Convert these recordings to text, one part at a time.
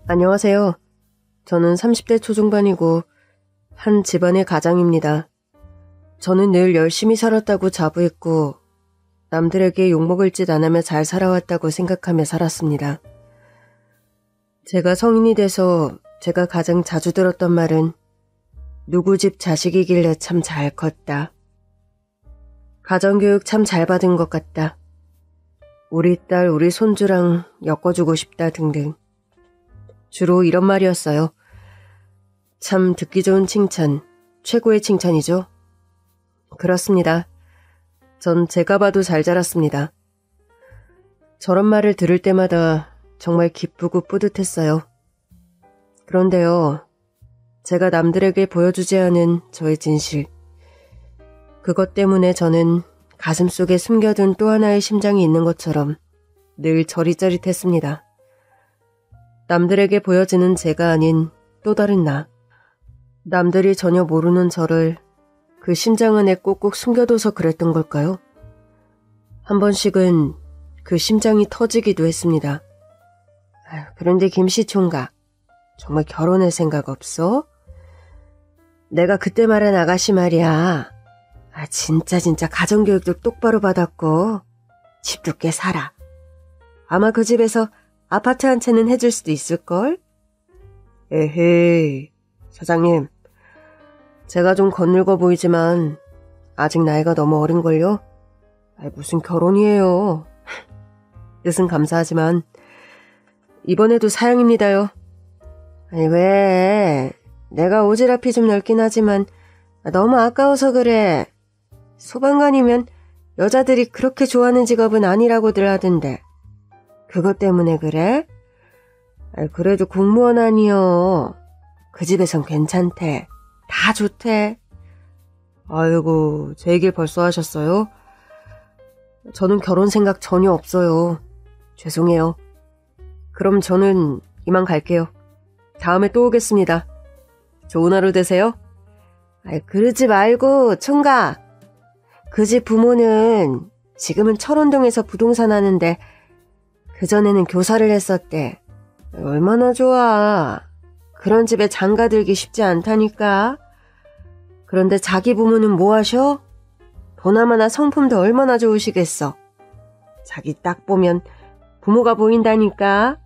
안녕하세요. 저는 30대 초중반이고 한 집안의 가장입니다. 저는 늘 열심히 살았다고 자부했고 남들에게 욕먹을 짓 안 하며 잘 살아왔다고 생각하며 살았습니다. 제가 성인이 돼서 제가 가장 자주 들었던 말은 누구 집 자식이길래 참 잘 컸다. 가정교육 참 잘 받은 것 같다. 우리 딸, 우리 손주랑 엮어주고 싶다 등등. 주로 이런 말이었어요. 참 듣기 좋은 칭찬, 최고의 칭찬이죠. 그렇습니다. 전 제가 봐도 잘 자랐습니다. 저런 말을 들을 때마다 정말 기쁘고 뿌듯했어요. 그런데요, 제가 남들에게 보여주지 않은 저의 진실. 그것 때문에 저는 가슴속에 숨겨둔 또 하나의 심장이 있는 것처럼 늘 저릿저릿했습니다. 남들에게 보여지는 제가 아닌 또 다른 나. 남들이 전혀 모르는 저를 그 심장 안에 꼭꼭 숨겨둬서 그랬던 걸까요? 한 번씩은 그 심장이 터지기도 했습니다. 그런데 김씨 총각, 정말 결혼할 생각 없어? 내가 그때 말한 아가씨 말이야. 진짜 가정교육도 똑바로 받았고 집도 꽤 살아. 아마 그 집에서 아파트 한 채는 해줄 수도 있을걸? 에헤이, 사장님. 제가 좀 거늙어 보이지만 아직 나이가 너무 어린걸요? 무슨 결혼이에요. 뜻은 감사하지만 이번에도 사양입니다요. 왜? 내가 오지랖이 좀 넓긴 하지만 너무 아까워서 그래. 소방관이면 여자들이 그렇게 좋아하는 직업은 아니라고들 하던데 그것 때문에 그래? 그래도 공무원 아니여. 그 집에선 괜찮대. 다 좋대. 아이고, 제 얘기를 벌써 하셨어요? 저는 결혼 생각 전혀 없어요. 죄송해요. 그럼 저는 이만 갈게요. 다음에 또 오겠습니다. 좋은 하루 되세요. 그러지 말고 총각. 그 집 부모는 지금은 철원동에서 부동산 하는데 그전에는 교사를 했었대. 얼마나 좋아. 그런 집에 장가들기 쉽지 않다니까. 그런데 자기 부모는 뭐 하셔? 보나마나 성품도 얼마나 좋으시겠어. 자기 딱 보면 부모가 보인다니까.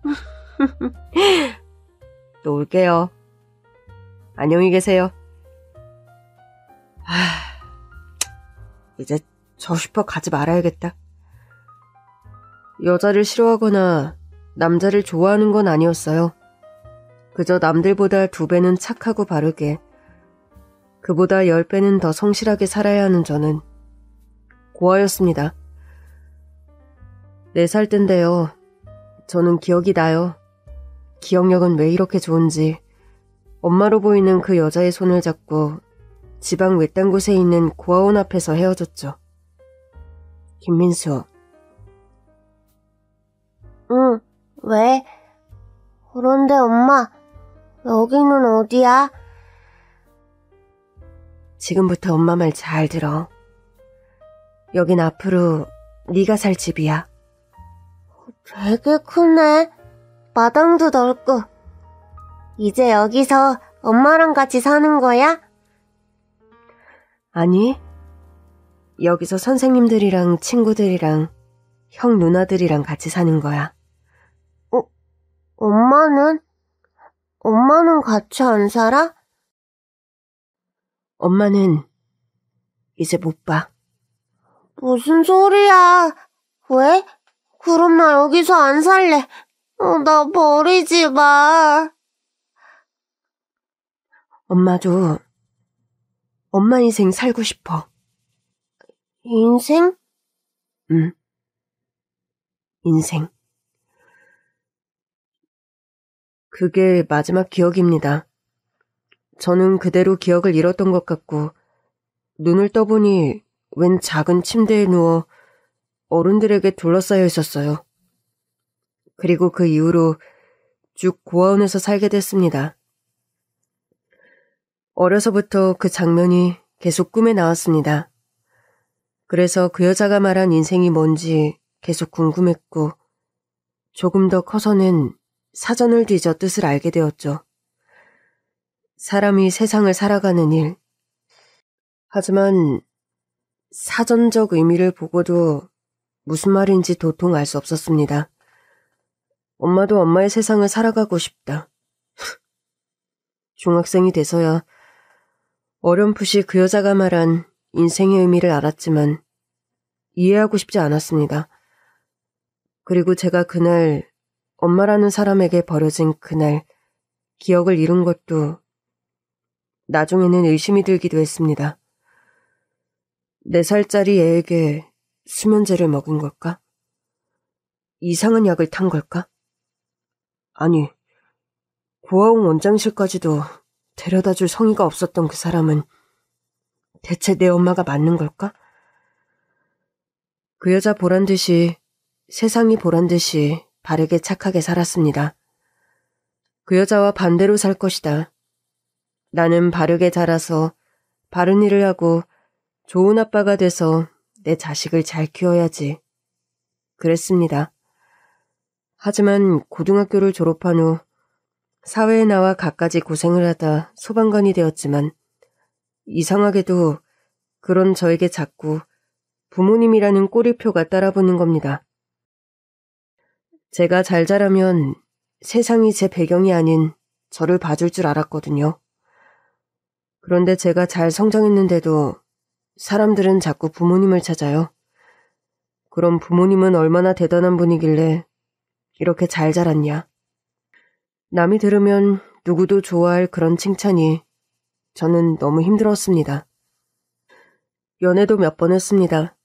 또 올게요. 안녕히 계세요. 이제 저 슈퍼 가지 말아야겠다. 여자를 싫어하거나 남자를 좋아하는 건 아니었어요. 그저 남들보다 2배는 착하고 바르게, 그보다 10배는 더 성실하게 살아야 하는 저는 고아였습니다. 4살 땐데요. 저는 기억이 나요. 기억력은 왜 이렇게 좋은지. 엄마로 보이는 그 여자의 손을 잡고 지방 외딴 곳에 있는 고아원 앞에서 헤어졌죠. 김민수. 응, 왜? 그런데 엄마, 여기는 어디야? 지금부터 엄마 말 잘 들어. 여긴 앞으로 네가 살 집이야. 되게 크네. 마당도 넓고. 이제 여기서 엄마랑 같이 사는 거야? 아니, 여기서 선생님들이랑 친구들이랑 형 누나들이랑 같이 사는 거야. 엄마는? 엄마는 같이 안 살아? 엄마는 이제 못 봐. 무슨 소리야? 왜? 그럼 나 여기서 안 살래. 나 버리지 마. 엄마도 엄마 인생 살고 싶어. 인생? 응. 인생. 그게 마지막 기억입니다. 저는 그대로 기억을 잃었던 것 같고 눈을 떠보니 웬 작은 침대에 누워 어른들에게 둘러싸여 있었어요. 그리고 그 이후로 쭉 고아원에서 살게 됐습니다. 어려서부터 그 장면이 계속 꿈에 나왔습니다. 그래서 그 여자가 말한 인생이 뭔지 계속 궁금했고 조금 더 커서는 사전을 뒤져 뜻을 알게 되었죠. 사람이 세상을 살아가는 일. 하지만 사전적 의미를 보고도 무슨 말인지 도통 알 수 없었습니다. 엄마도 엄마의 세상을 살아가고 싶다. 중학생이 돼서야 어렴풋이 그 여자가 말한 인생의 의미를 알았지만 이해하고 싶지 않았습니다. 그리고 제가 그날 엄마라는 사람에게 버려진 그날 기억을 잃은 것도 나중에는 의심이 들기도 했습니다. 4살짜리 애에게 수면제를 먹인 걸까? 이상한 약을 탄 걸까? 아니, 고아원 원장실까지도 데려다줄 성의가 없었던 그 사람은 대체 내 엄마가 맞는 걸까? 그 여자 보란듯이 세상이 보란듯이 바르게 착하게 살았습니다. 그 여자와 반대로 살 것이다. 나는 바르게 자라서 바른 일을 하고 좋은 아빠가 돼서 내 자식을 잘 키워야지. 그랬습니다. 하지만 고등학교를 졸업한 후 사회에 나와 갖가지 고생을 하다 소방관이 되었지만 이상하게도 그런 저에게 자꾸 부모님이라는 꼬리표가 따라붙는 겁니다. 제가 잘 자라면 세상이 제 배경이 아닌 저를 봐줄 줄 알았거든요. 그런데 제가 잘 성장했는데도 사람들은 자꾸 부모님을 찾아요. 그럼 부모님은 얼마나 대단한 분이길래 이렇게 잘 자랐냐? 남이 들으면 누구도 좋아할 그런 칭찬이 저는 너무 힘들었습니다. 연애도 몇 번 했습니다.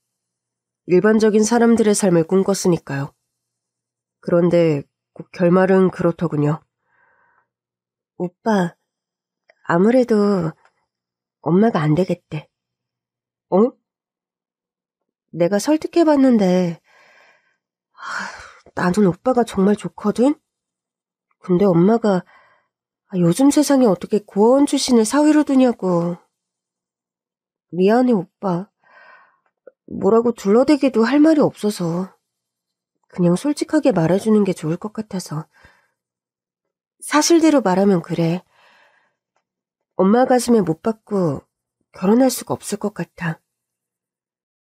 일반적인 사람들의 삶을 꿈꿨으니까요. 그런데 꼭 결말은 그렇더군요. 오빠, 아무래도 엄마가 안 되겠대. 어? 내가 설득해봤는데 나는 오빠가 정말 좋거든? 근데 엄마가 요즘 세상에 어떻게 고아원 출신을 사위로 두냐고. 미안해 오빠. 뭐라고 둘러대기도 할 말이 없어서 그냥 솔직하게 말해주는 게 좋을 것 같아서. 사실대로 말하면 그래. 엄마 가슴에 못 박고 결혼할 수가 없을 것 같아.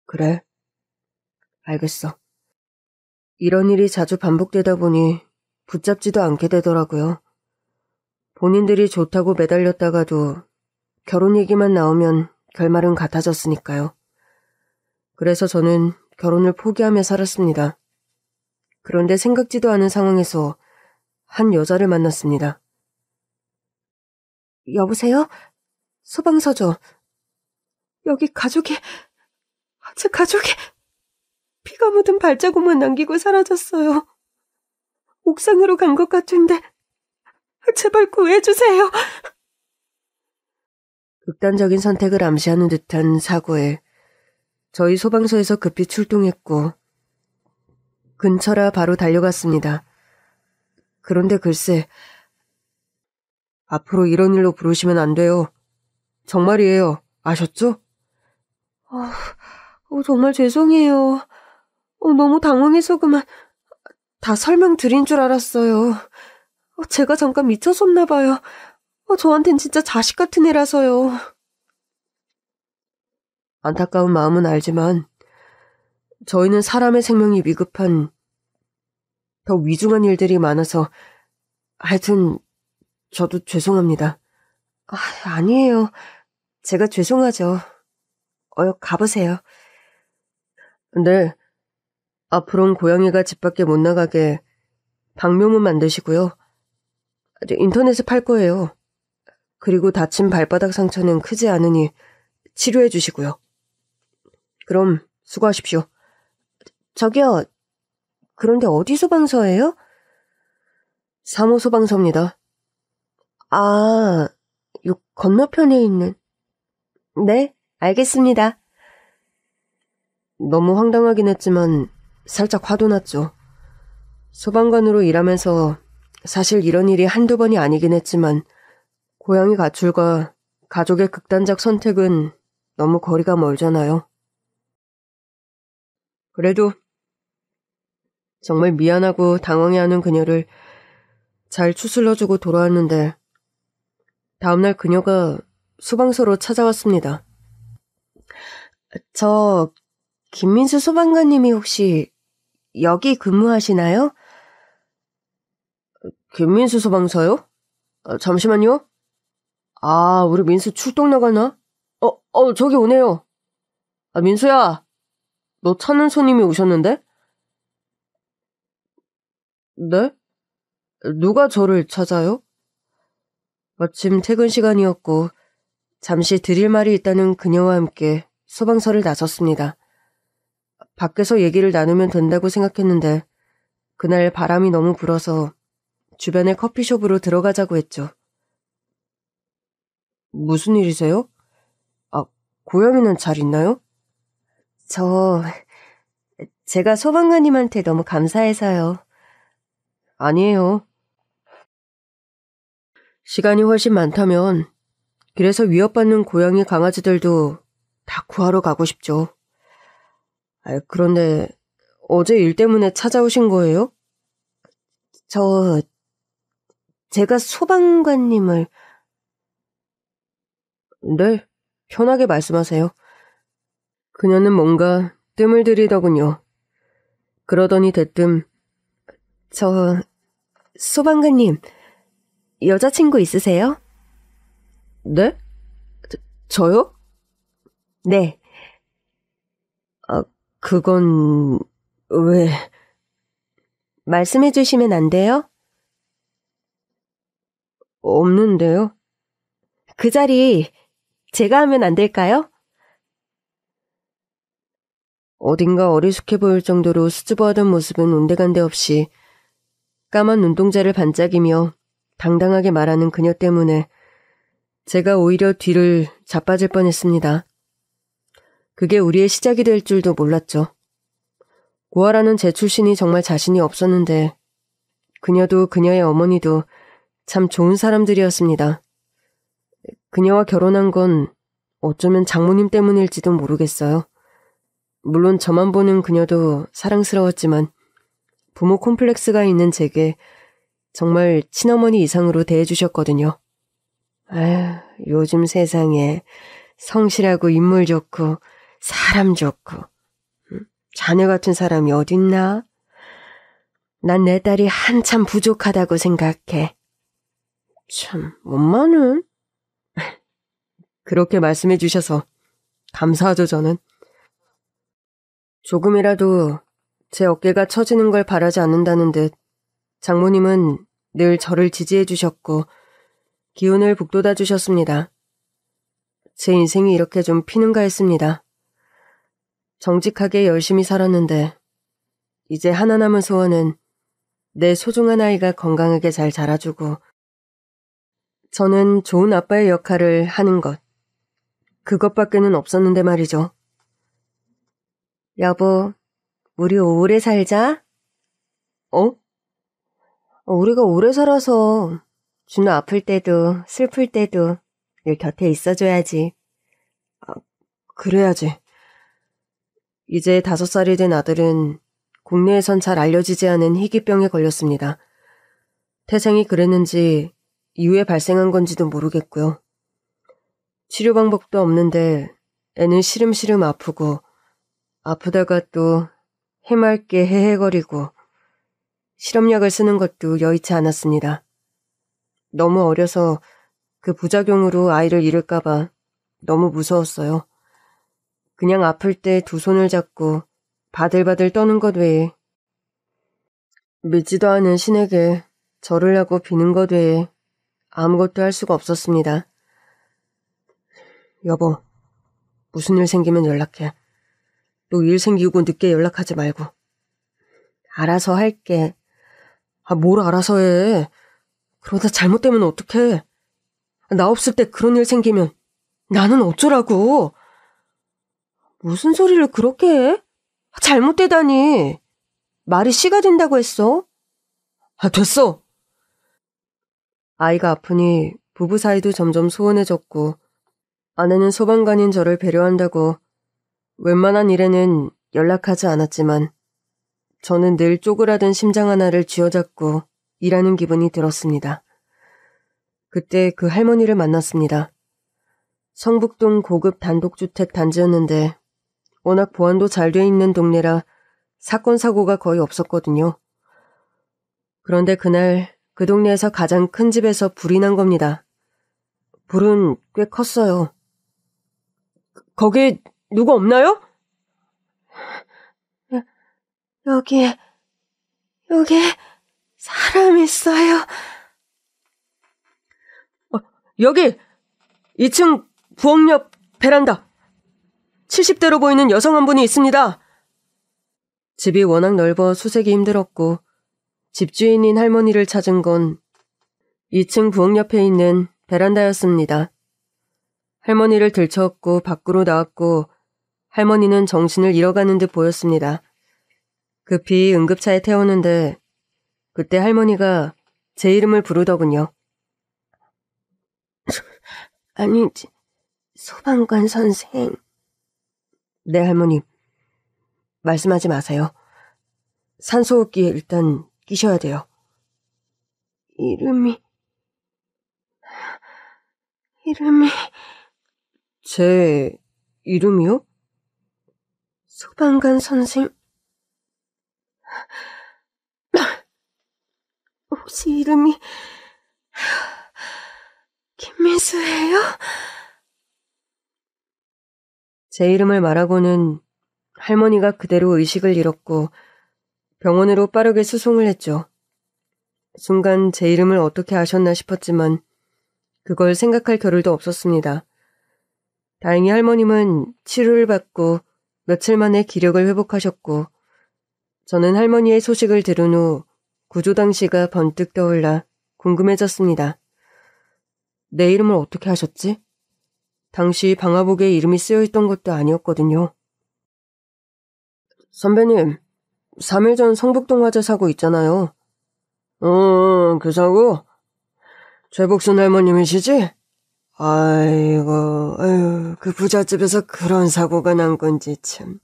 그래? 알겠어. 이런 일이 자주 반복되다 보니 붙잡지도 않게 되더라고요. 본인들이 좋다고 매달렸다가도 결혼 얘기만 나오면 결말은 같아졌으니까요. 그래서 저는 결혼을 포기하며 살았습니다. 그런데 생각지도 않은 상황에서 한 여자를 만났습니다. 여보세요? 소방서죠. 여기 제 가족이 피가 묻은 발자국만 남기고 사라졌어요. 옥상으로 간 것 같은데 제발 구해주세요. 극단적인 선택을 암시하는 듯한 사고에 저희 소방서에서 급히 출동했고 근처라 바로 달려갔습니다. 그런데 글쎄, 앞으로 이런 일로 부르시면 안 돼요. 정말이에요. 아셨죠? 정말 죄송해요. 너무 당황해서 그만 다 설명드린 줄 알았어요. 제가 잠깐 미쳤었나 봐요. 저한텐 진짜 자식 같은 애라서요. 안타까운 마음은 알지만 저희는 사람의 생명이 위급한 더 위중한 일들이 많아서 하여튼 저도 죄송합니다. 아니에요. 제가 죄송하죠. 가보세요. 네. 앞으로는 고양이가 집 밖에 못 나가게 방묘문 만드시고요. 인터넷에 팔 거예요. 그리고 다친 발바닥 상처는 크지 않으니 치료해 주시고요. 그럼 수고하십시오. 저기요. 그런데 어디 소방서예요? 3호 소방서입니다. 요 건너편에 있는. 네, 알겠습니다. 너무 황당하긴 했지만 살짝 화도 났죠. 소방관으로 일하면서 사실 이런 일이 한두 번이 아니긴 했지만 고양이 가출과 가족의 극단적 선택은 너무 거리가 멀잖아요. 그래도 정말 미안하고 당황해하는 그녀를 잘 추슬러주고 돌아왔는데 다음날 그녀가 소방서로 찾아왔습니다. 저 김민수 소방관님이 혹시 여기 근무하시나요? 김민수 소방서요? 잠시만요. 우리 민수 출동 나갔나? 저기 오네요. 민수야, 너 찾는 손님이 오셨는데? 네? 누가 저를 찾아요? 마침 퇴근 시간이었고 잠시 드릴 말이 있다는 그녀와 함께 소방서를 나섰습니다. 밖에서 얘기를 나누면 된다고 생각했는데 그날 바람이 너무 불어서 주변의 커피숍으로 들어가자고 했죠. 무슨 일이세요? 고양이는 잘 있나요? 제가 소방관님한테 너무 감사해서요. 아니에요. 시간이 훨씬 많다면 길에서 위협받는 고양이 강아지들도 다 구하러 가고 싶죠. 그런데 어제 일 때문에 찾아오신 거예요? 제가 소방관님을... 네, 편하게 말씀하세요. 그녀는 뭔가 뜸을 들이더군요. 그러더니 대뜸 소방관님, 여자친구 있으세요? 네? 저요? 네. 그건... 왜... 말씀해 주시면 안 돼요? 없는데요? 그 자리 제가 하면 안 될까요? 어딘가 어리숙해 보일 정도로 수줍어하던 모습은 온데간데 없이 까만 눈동자를 반짝이며 당당하게 말하는 그녀 때문에 제가 오히려 뒤를 자빠질 뻔했습니다. 그게 우리의 시작이 될 줄도 몰랐죠. 고아라는 제 출신이 정말 자신이 없었는데 그녀도 그녀의 어머니도 참 좋은 사람들이었습니다. 그녀와 결혼한 건 어쩌면 장모님 때문일지도 모르겠어요. 물론 저만 보는 그녀도 사랑스러웠지만 부모 콤플렉스가 있는 제게 정말 친어머니 이상으로 대해주셨거든요. 요즘 세상에 성실하고 인물 좋고 사람 좋고 자녀 같은 사람이 어딨나? 난 내 딸이 한참 부족하다고 생각해. 참, 엄마는? 그렇게 말씀해 주셔서 감사하죠, 저는. 조금이라도 제 어깨가 처지는 걸 바라지 않는다는 듯 장모님은 늘 저를 지지해 주셨고 기운을 북돋아 주셨습니다. 제 인생이 이렇게 좀 피는가 했습니다. 정직하게 열심히 살았는데 이제 하나 남은 소원은 내 소중한 아이가 건강하게 잘 자라주고 저는 좋은 아빠의 역할을 하는 것. 그것밖에는 없었는데 말이죠. 여보, 우리 오래 살자. 우리가 오래 살아서 준호 아플 때도 슬플 때도 늘 곁에 있어줘야지. 그래야지. 이제 5살이 된 아들은 국내에선 잘 알려지지 않은 희귀병에 걸렸습니다. 태생이 그랬는지 이후에 발생한 건지도 모르겠고요. 치료 방법도 없는데 애는 시름시름 아프고 아프다가 또 해맑게 헤헤거리고 실험약을 쓰는 것도 여의치 않았습니다. 너무 어려서 그 부작용으로 아이를 잃을까봐 너무 무서웠어요. 그냥 아플 때 2 손을 잡고 바들바들 떠는 것 외에 믿지도 않은 신에게 절을 하고 비는 것 외에 아무것도 할 수가 없었습니다. 여보, 무슨 일 생기면 연락해. 또 일 생기고 늦게 연락하지 말고. 알아서 할게. 뭘 알아서 해. 그러다 잘못되면 어떡해. 나 없을 때 그런 일 생기면 나는 어쩌라고. 무슨 소리를 그렇게 해? 잘못되다니. 말이 씨가 된다고 했어. 됐어. 아이가 아프니 부부 사이도 점점 소원해졌고 아내는 소방관인 저를 배려한다고 웬만한 일에는 연락하지 않았지만 저는 늘 쪼그라든 심장 하나를 쥐어잡고 일하는 기분이 들었습니다. 그때 그 할머니를 만났습니다. 성북동 고급 단독주택 단지였는데 워낙 보안도 잘 돼 있는 동네라 사건 사고가 거의 없었거든요. 그런데 그날 그 동네에서 가장 큰 집에서 불이 난 겁니다. 불은 꽤 컸어요. 거기 누구 없나요? 여기 사람 있어요. 여기 2층 부엌 옆 베란다. 70대로 보이는 여성 한 분이 있습니다. 집이 워낙 넓어 수색이 힘들었고 집주인인 할머니를 찾은 건 2층 부엌 옆에 있는 베란다였습니다. 할머니를 들쳐업고 밖으로 나왔고 할머니는 정신을 잃어가는 듯 보였습니다. 급히 응급차에 태우는데 그때 할머니가 제 이름을 부르더군요. 아니, 소방관 선생. 네, 할머니. 말씀하지 마세요. 산소호흡기 일단 끼셔야 돼요. 이름이... 제 이름이요? 소방관 선생. 혹시 이름이 김민수예요? 제 이름을 말하고는 할머니가 그대로 의식을 잃었고 병원으로 빠르게 수송을 했죠. 순간 제 이름을 어떻게 아셨나 싶었지만 그걸 생각할 겨를도 없었습니다. 다행히 할머님은 치료를 받고 며칠 만에 기력을 회복하셨고 저는 할머니의 소식을 들은 후 구조 당시가 번뜩 떠올라 궁금해졌습니다. 내 이름을 어떻게 아셨지? 당시 방화복에 이름이 쓰여있던 것도 아니었거든요. 선배님, 3일 전 성북동 화재 사고 있잖아요. 그 사고? 최복순 할머님이시지? 아이고, 아유, 그 부잣집에서 그런 사고가 난 건지 참.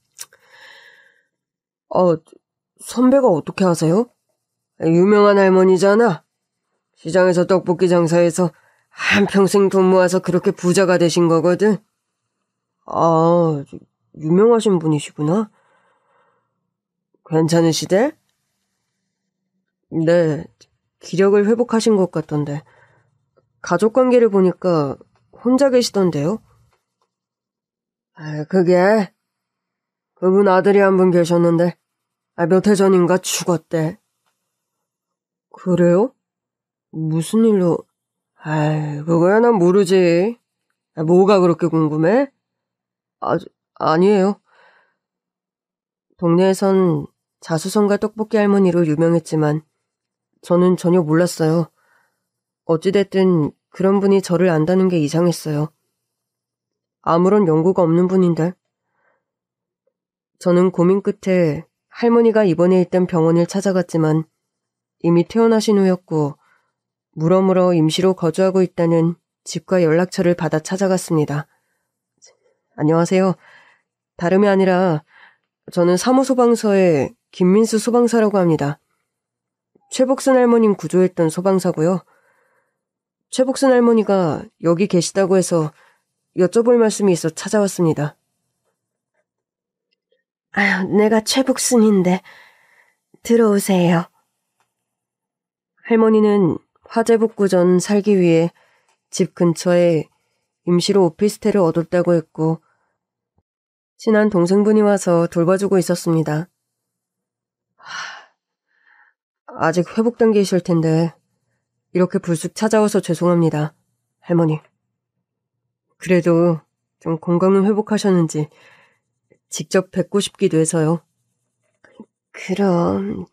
선배가 어떻게 아세요? 유명한 할머니잖아. 시장에서 떡볶이 장사해서 한평생 돈 모아서 그렇게 부자가 되신 거거든. 아, 유명하신 분이시구나. 괜찮으시대? 네, 기력을 회복하신 것 같던데. 가족관계를 보니까 혼자 계시던데요? 그게 그분 아들이 한 분 계셨는데 몇 해 전인가 죽었대. 그래요? 무슨 일로? 그거야 난 모르지. 뭐가 그렇게 궁금해? 아니에요. 동네에선 자수성가 떡볶이 할머니로 유명했지만 저는 전혀 몰랐어요. 어찌됐든 그런 분이 저를 안다는 게 이상했어요. 아무런 연고가 없는 분인데. 저는 고민 끝에 할머니가 입원해 있던 병원을 찾아갔지만 이미 퇴원하신 후였고 물어물어 임시로 거주하고 있다는 집과 연락처를 받아 찾아갔습니다. 안녕하세요. 다름이 아니라 저는 사무소방서의 김민수 소방사라고 합니다. 최복순 할머님 구조했던 소방사고요. 최복순 할머니가 여기 계시다고 해서 여쭤볼 말씀이 있어 찾아왔습니다. 내가 최복순인데 들어오세요. 할머니는 화재 복구 전 살기 위해 집 근처에 임시로 오피스텔을 얻었다고 했고 친한 동생분이 와서 돌봐주고 있었습니다. 아직 회복 단계이실 텐데 이렇게 불쑥 찾아와서 죄송합니다, 할머니. 그래도 좀 건강은 회복하셨는지 직접 뵙고 싶기도 해서요. 그럼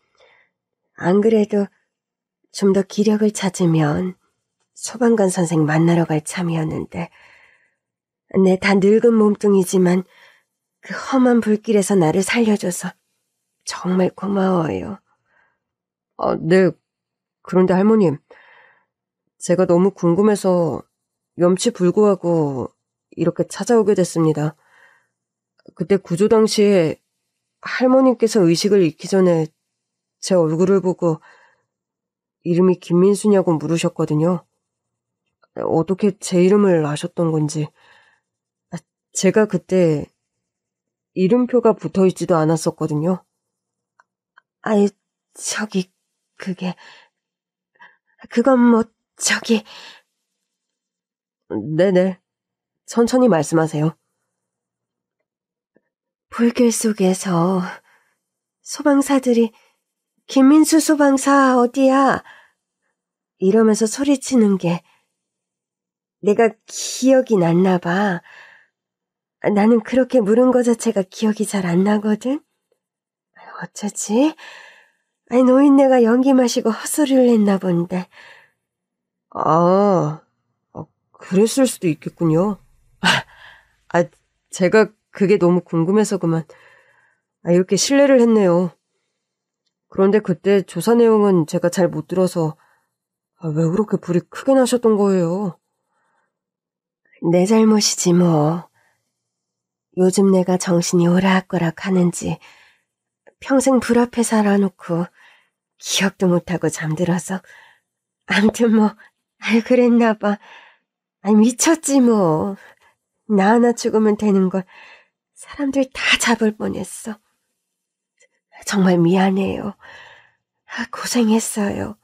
안 그래도 좀 더 기력을 찾으면 소방관 선생 만나러 갈 참이었는데 내 다 늙은 몸뚱이지만 그 험한 불길에서 나를 살려줘서 정말 고마워요. 네. 그런데 할머님, 제가 너무 궁금해서 염치불구하고 이렇게 찾아오게 됐습니다. 그때 구조 당시에 할머님께서 의식을 잃기 전에 제 얼굴을 보고 이름이 김민수냐고 물으셨거든요. 어떻게 제 이름을 아셨던 건지. 제가 그때 이름표가 붙어있지도 않았었거든요. 아이, 그건 뭐, 네네. 천천히 말씀하세요. 불길 속에서 소방사들이 김민수 소방사 어디야? 이러면서 소리치는 게 내가 기억이 났나 봐. 나는 그렇게 물은 거 자체가 기억이 잘 안 나거든? 어쩌지? 노인네가 연기 마시고 헛소리를 했나 본데. 그랬을 수도 있겠군요. 제가 그게 너무 궁금해서 그만. 이렇게 실례를 했네요. 그런데 그때 조사 내용은 제가 잘 못 들어서 왜 그렇게 불이 크게 나셨던 거예요? 내 잘못이지 뭐. 요즘 내가 정신이 오락가락 하는지 평생 불 앞에 살아놓고 기억도 못하고 잠들어서 암튼 뭐 그랬나 봐. 미쳤지 뭐. 나 하나 죽으면 되는 걸 사람들 다 잡을 뻔했어. 정말 미안해요. 고생했어요.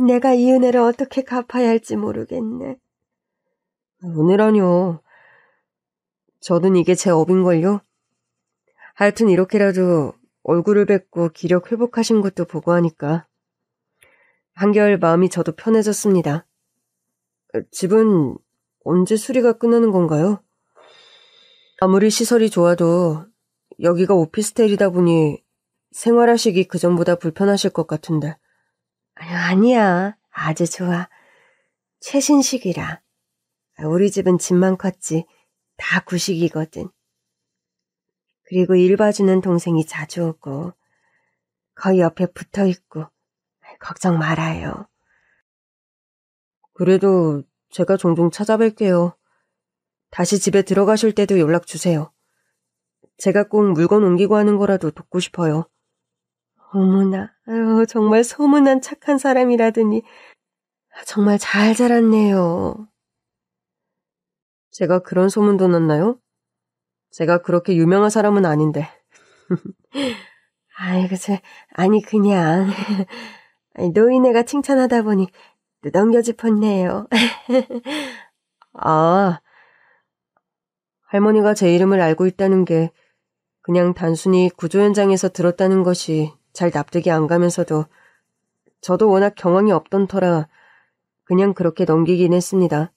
내가 이 은혜를 어떻게 갚아야 할지 모르겠네. 은혜라뇨. 저는 이게 제 업인걸요. 하여튼 이렇게라도 얼굴을 뵙고 기력 회복하신 것도 보고 하니까 한결 마음이 저도 편해졌습니다. 집은 언제 수리가 끝나는 건가요? 아무리 시설이 좋아도 여기가 오피스텔이다 보니 생활하시기 그전보다 불편하실 것 같은데. 아니야. 아주 좋아. 최신식이라. 우리 집은 집만 컸지 다 구식이거든. 그리고 일 봐주는 동생이 자주 오고 거의 옆에 붙어있고 걱정 말아요. 그래도 제가 종종 찾아뵐게요. 다시 집에 들어가실 때도 연락 주세요. 제가 꼭 물건 옮기고 하는 거라도 돕고 싶어요. 어머나, 정말 소문난 착한 사람이라더니 정말 잘 자랐네요. 제가 그런 소문도 났나요? 제가 그렇게 유명한 사람은 아닌데. 아니 그냥 노인네가 칭찬하다 보니 넘겨 짚었네요. 할머니가 제 이름을 알고 있다는 게 그냥 단순히 구조 현장에서 들었다는 것이 잘 납득이 안 가면서도 저도 워낙 경황이 없던 터라 그냥 그렇게 넘기긴 했습니다.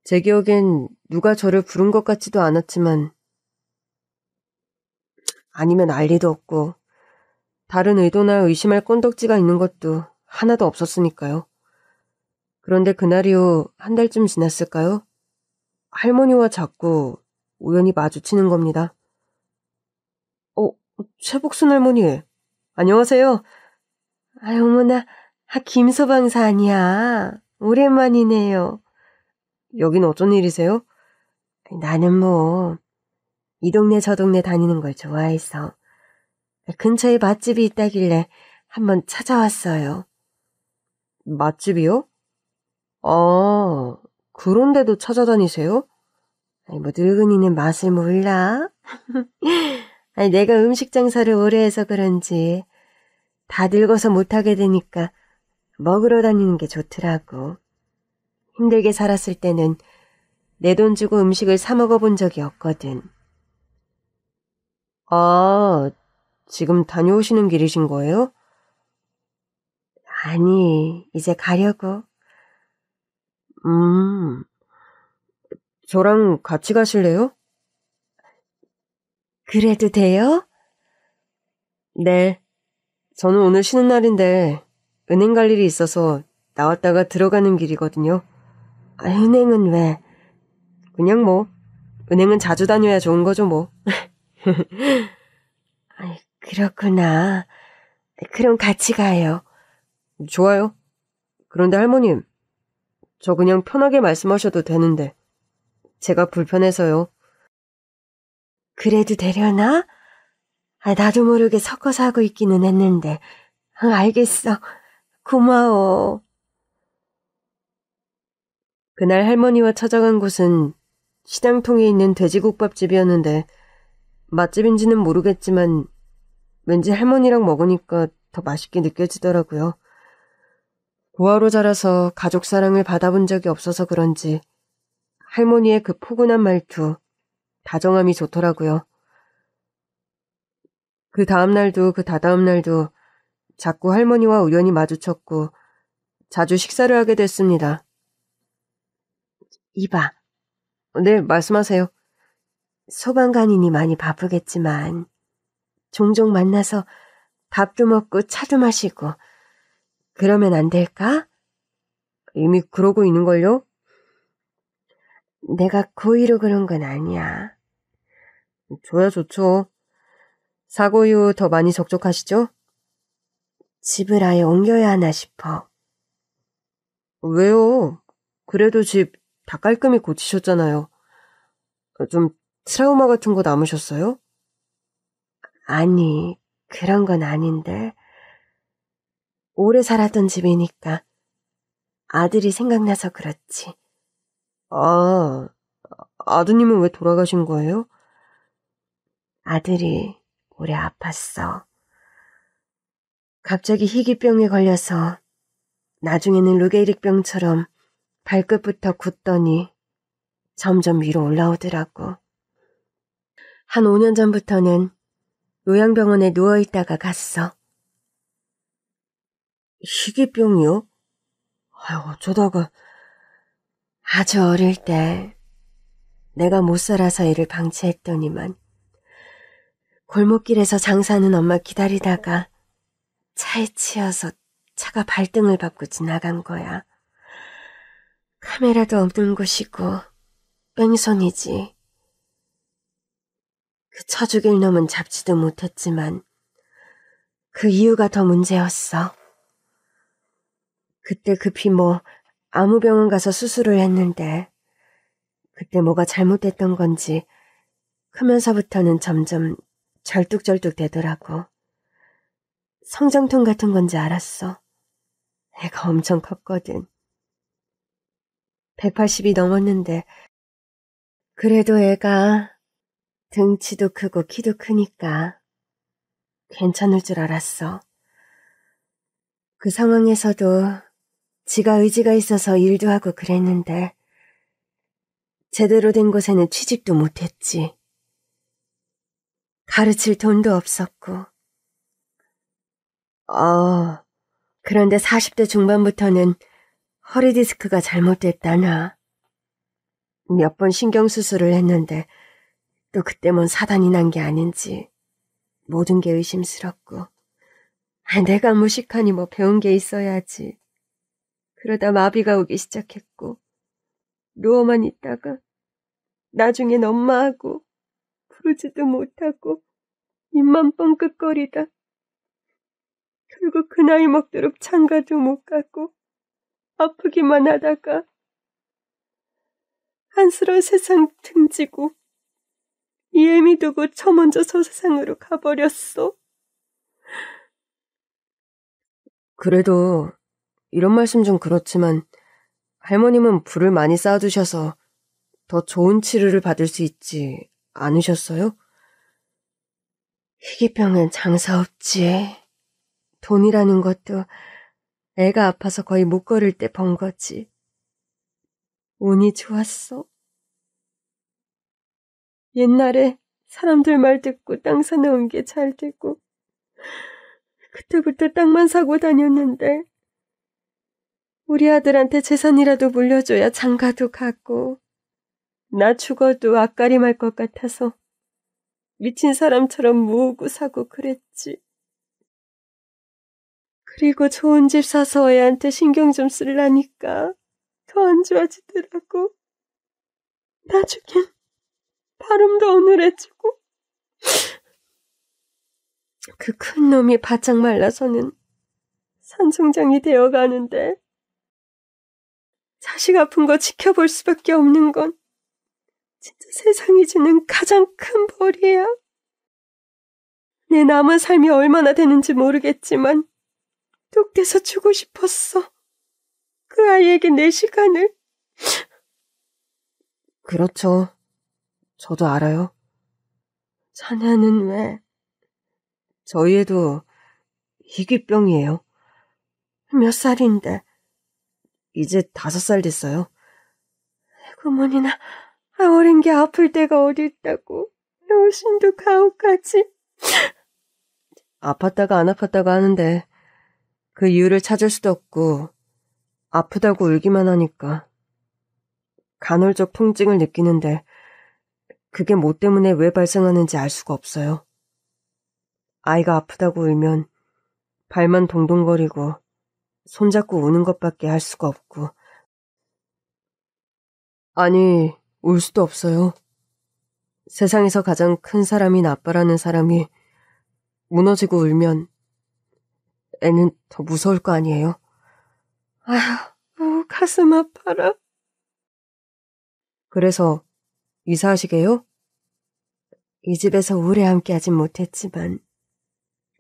제 기억엔 누가 저를 부른 것 같지도 않았지만 아니면 알 리도 없고 다른 의도나 의심할 건덕지가 있는 것도 하나도 없었으니까요. 그런데 그날 이후 한 달쯤 지났을까요? 할머니와 자꾸 우연히 마주치는 겁니다. 최복순 할머니, 안녕하세요. 어머나, 김소방사 아니야. 오랜만이네요. 여긴 어쩐 일이세요? 나는 뭐 이 동네 저 동네 다니는 걸 좋아해서 근처에 맛집이 있다길래 한번 찾아왔어요. 맛집이요? 그런데도 찾아다니세요? 뭐 늙은이는 맛을 몰라? 내가 음식 장사를 오래 해서 그런지 다 늙어서 못하게 되니까 먹으러 다니는 게 좋더라고. 힘들게 살았을 때는 내 돈 주고 음식을 사 먹어본 적이 없거든. 지금 다녀오시는 길이신 거예요? 아니, 이제 가려고. 저랑 같이 가실래요? 그래도 돼요? 네. 저는 오늘 쉬는 날인데 은행 갈 일이 있어서 나왔다가 들어가는 길이거든요. 은행은 왜? 그냥 뭐 은행은 자주 다녀야 좋은 거죠 뭐. 그렇구나. 그럼 같이 가요. 좋아요. 그런데 할머님, 저 그냥 편하게 말씀하셔도 되는데 제가 불편해서요. 그래도 되려나? 나도 모르게 섞어서 하고 있기는 했는데. 알겠어. 고마워. 그날 할머니와 찾아간 곳은 시장통에 있는 돼지국밥집이었는데 맛집인지는 모르겠지만 왠지 할머니랑 먹으니까 더 맛있게 느껴지더라고요. 고아로 자라서 가족 사랑을 받아본 적이 없어서 그런지 할머니의 그 포근한 말투, 다정함이 좋더라고요. 그 다음날도 그 다다음날도 자꾸 할머니와 우연히 마주쳤고 자주 식사를 하게 됐습니다. 이봐. 네, 말씀하세요. 소방관이니 많이 바쁘겠지만 종종 만나서 밥도 먹고 차도 마시고 그러면 안 될까? 이미 그러고 있는걸요? 내가 고의로 그런 건 아니야. 줘야 좋죠. 사고 이후 더 많이 적적하시죠? 집을 아예 옮겨야 하나 싶어. 왜요? 그래도 집 다 깔끔히 고치셨잖아요. 좀 트라우마 같은 거 남으셨어요? 아니, 그런 건 아닌데. 오래 살았던 집이니까 아들이 생각나서 그렇지. 아, 아드님은 왜 돌아가신 거예요? 아들이 오래 아팠어. 갑자기 희귀병에 걸려서 나중에는 루게릭병처럼 발끝부터 굳더니 점점 위로 올라오더라고. 한 5년 전부터는 요양병원에 누워있다가 갔어. 희귀병이요? 아유, 어쩌다가. 아주 어릴 때 내가 못 살아서 애를 방치했더니만 골목길에서 장사하는 엄마 기다리다가 차에 치여서 차가 발등을 밟고 지나간 거야. 카메라도 없는 곳이고 뺑소니지. 그 쳐 죽일 놈은 잡지도 못했지만 그 이유가 더 문제였어. 그때 급히 아무 병원 가서 수술을 했는데 그때 뭐가 잘못됐던 건지 크면서부터는 점점 절뚝절뚝 되더라고. 성장통 같은 건지 알았어. 애가 엄청 컸거든. 180이 넘었는데 그래도 애가 등치도 크고 키도 크니까 괜찮을 줄 알았어. 그 상황에서도 지가 의지가 있어서 일도 하고 그랬는데 제대로 된 곳에는 취직도 못했지. 가르칠 돈도 없었고. 그런데 40대 중반부터는 허리 디스크가 잘못됐다나. 몇 번 신경수술을 했는데 또 그때 뭔 사단이 난 게 아닌지 모든 게 의심스럽고. 내가 무식하니 배운 게 있어야지. 그러다 마비가 오기 시작했고 누워만 있다가 나중엔 엄마하고 부르지도 못하고 입만 뻥끗거리다 결국 그 나이 먹도록 장가도 못 가고 아프기만 하다가 안쓰러운 세상 등지고 이 애미 두고 저 먼저 저 세상으로 가버렸어. 그래도 이런 말씀 좀 그렇지만 할머님은 불을 많이 쌓아두셔서 더 좋은 치료를 받을 수 있지 않으셨어요? 희귀병은 장사 없지. 돈이라는 것도 애가 아파서 거의 못 걸을 때 번 거지. 운이 좋았어. 옛날에 사람들 말 듣고 땅 사놓은 게 잘 되고 그때부터 땅만 사고 다녔는데 우리 아들한테 재산이라도 물려줘야 장가도 가고 나 죽어도 앞가림할 것 같아서 미친 사람처럼 모으고 사고 그랬지. 그리고 좋은 집 사서 애한테 신경 좀 쓰려니까 더 안 좋아지더라고. 나중엔 발음도 어눌해지고 그 큰 놈이 바짝 말라서는 산송장이 되어가는데 자식 아픈 거 지켜볼 수밖에 없는 건 진짜 세상이 주는 가장 큰 벌이야. 내 남은 삶이 얼마나 되는지 모르겠지만 독대서 주고 싶었어. 그 아이에게 내 시간을. 그렇죠. 저도 알아요. 자네는 왜? 저희 애도 희귀병이에요. 몇 살인데? 이제 5살 됐어요. 어머니나 어린 게 아플 때가 어디 있다고. 여신도 가오까지. 아팠다가 안 아팠다가 하는데 그 이유를 찾을 수도 없고 아프다고 울기만 하니까 간헐적 통증을 느끼는데 그게 뭐 때문에 왜 발생하는지 알 수가 없어요. 아이가 아프다고 울면 발만 동동거리고 손잡고 우는 것밖에 할 수가 없고. 아니, 울 수도 없어요. 세상에서 가장 큰 사람인 아빠라는 사람이 무너지고 울면 애는 더 무서울 거 아니에요? 아휴, 가슴 아파라. 그래서 이사하시게요? 이 집에서 오래 함께하진 못했지만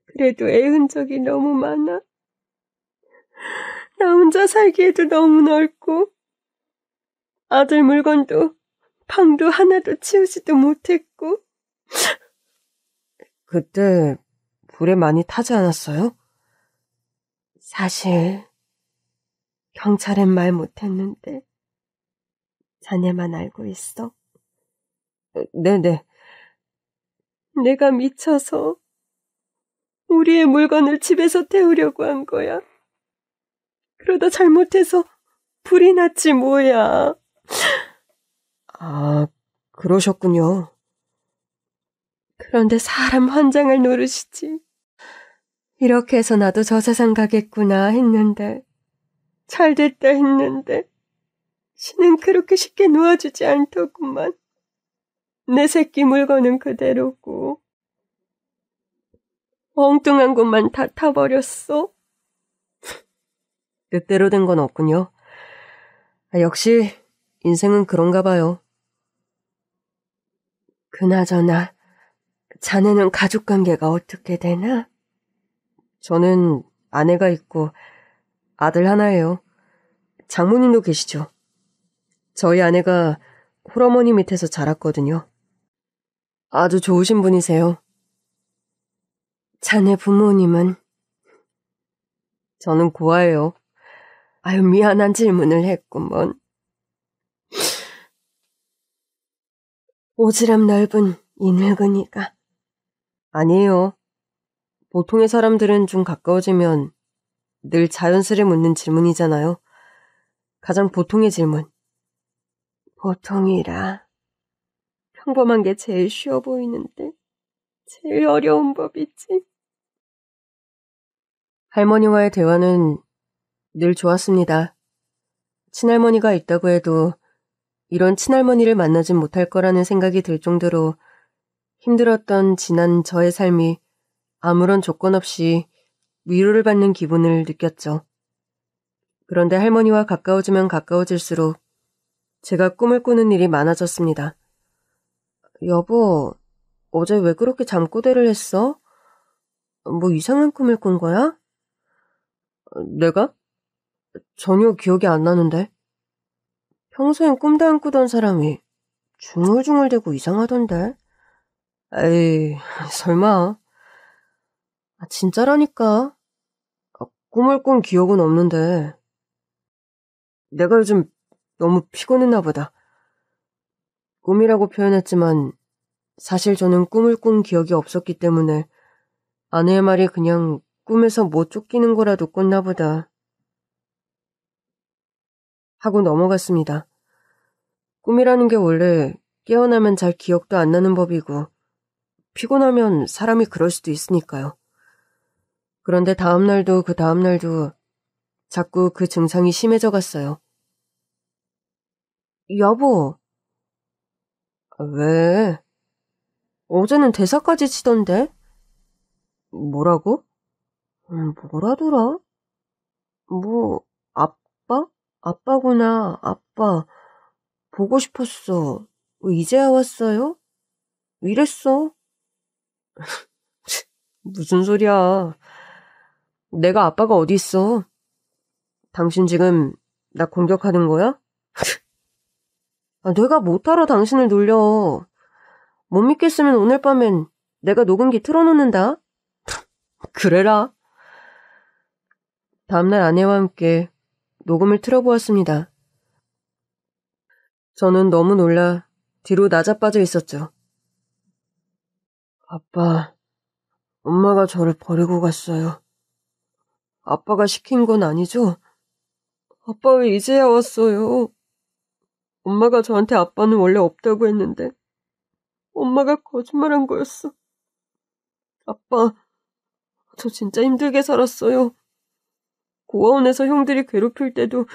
그래도 애 흔적이 너무 많아. 나 혼자 살기에도 너무 넓고 아들 물건도 방도 하나도 치우지도 못했고. 그때 불에 많이 타지 않았어요? 사실 경찰엔 말 못했는데 자네만 알고 있어? 네네. 내가 미쳐서 우리의 물건을 집에서 태우려고 한 거야. 그러다 잘못해서 불이 났지 뭐야. 아, 그러셨군요. 그런데 사람 환장을 노르시지. 이렇게 해서 나도 저 세상 가겠구나 했는데, 잘됐다 했는데 신은 그렇게 쉽게 놓아주지 않더구만. 내 새끼 물건은 그대로고 엉뚱한 곳만 다 타버렸어. 뜻대로 된 건 없군요. 역시 인생은 그런가 봐요. 그나저나 자네는 가족관계가 어떻게 되나? 저는 아내가 있고 아들 하나예요. 장모님도 계시죠. 저희 아내가 홀어머니 밑에서 자랐거든요. 아주 좋으신 분이세요. 자네 부모님은? 저는 고아예요. 아유, 미안한 질문을 했구먼. 오지랖 넓은 이 늙은이가. 아니에요. 보통의 사람들은 좀 가까워지면 늘 자연스레 묻는 질문이잖아요. 가장 보통의 질문. 보통이라. 평범한 게 제일 쉬워 보이는데 제일 어려운 법이지. 할머니와의 대화는 늘 좋았습니다. 친할머니가 있다고 해도 이런 친할머니를 만나진 못할 거라는 생각이 들 정도로 힘들었던 지난 저의 삶이 아무런 조건 없이 위로를 받는 기분을 느꼈죠. 그런데 할머니와 가까워지면 가까워질수록 제가 꿈을 꾸는 일이 많아졌습니다. 여보, 어제 왜 그렇게 잠꼬대를 했어? 뭐 이상한 꿈을 꾼 거야? 내가? 전혀 기억이 안 나는데. 평소엔 꿈도 안 꾸던 사람이 중얼중얼대고 이상하던데. 에이, 설마. 진짜라니까. 꿈을 꾼 기억은 없는데. 내가 요즘 너무 피곤했나 보다. 꿈이라고 표현했지만 사실 저는 꿈을 꾼 기억이 없었기 때문에 아내의 말이 그냥 꿈에서 못 쫓기는 거라도 꿨나 보다 하고 넘어갔습니다. 꿈이라는 게 원래 깨어나면 잘 기억도 안 나는 법이고 피곤하면 사람이 그럴 수도 있으니까요. 그런데 다음날도 그 다음날도 자꾸 그 증상이 심해져 갔어요. 여보. 왜? 어제는 대사까지 치던데? 뭐라고? 뭐라더라? 뭐, 아빠? 아빠구나, 아빠. 보고 싶었어. 이제야 왔어요? 이랬어. 무슨 소리야. 내가 아빠가 어디 있어? 당신 지금 나 공격하는 거야? 내가 못하러 당신을 놀려. 못 믿겠으면 오늘 밤엔 내가 녹음기 틀어놓는다. 그래라. 다음날 아내와 함께 녹음을 틀어보았습니다. 저는 너무 놀라 뒤로 나자빠져 있었죠. 아빠, 엄마가 저를 버리고 갔어요. 아빠가 시킨 건 아니죠? 아빠 왜 이제야 왔어요? 엄마가 저한테 아빠는 원래 없다고 했는데 엄마가 거짓말한 거였어. 아빠, 저 진짜 힘들게 살았어요. 고아원에서 형들이 괴롭힐 때도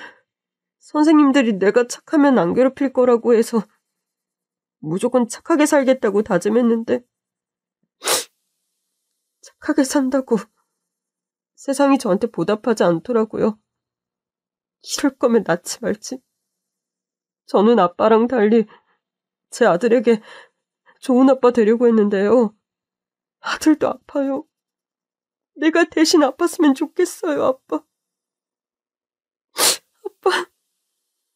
선생님들이 내가 착하면 안 괴롭힐 거라고 해서 무조건 착하게 살겠다고 다짐했는데 착하게 산다고 세상이 저한테 보답하지 않더라고요. 이럴 거면 낳지 말지. 저는 아빠랑 달리 제 아들에게 좋은 아빠 되려고 했는데요. 아들도 아파요. 내가 대신 아팠으면 좋겠어요, 아빠. 아빠,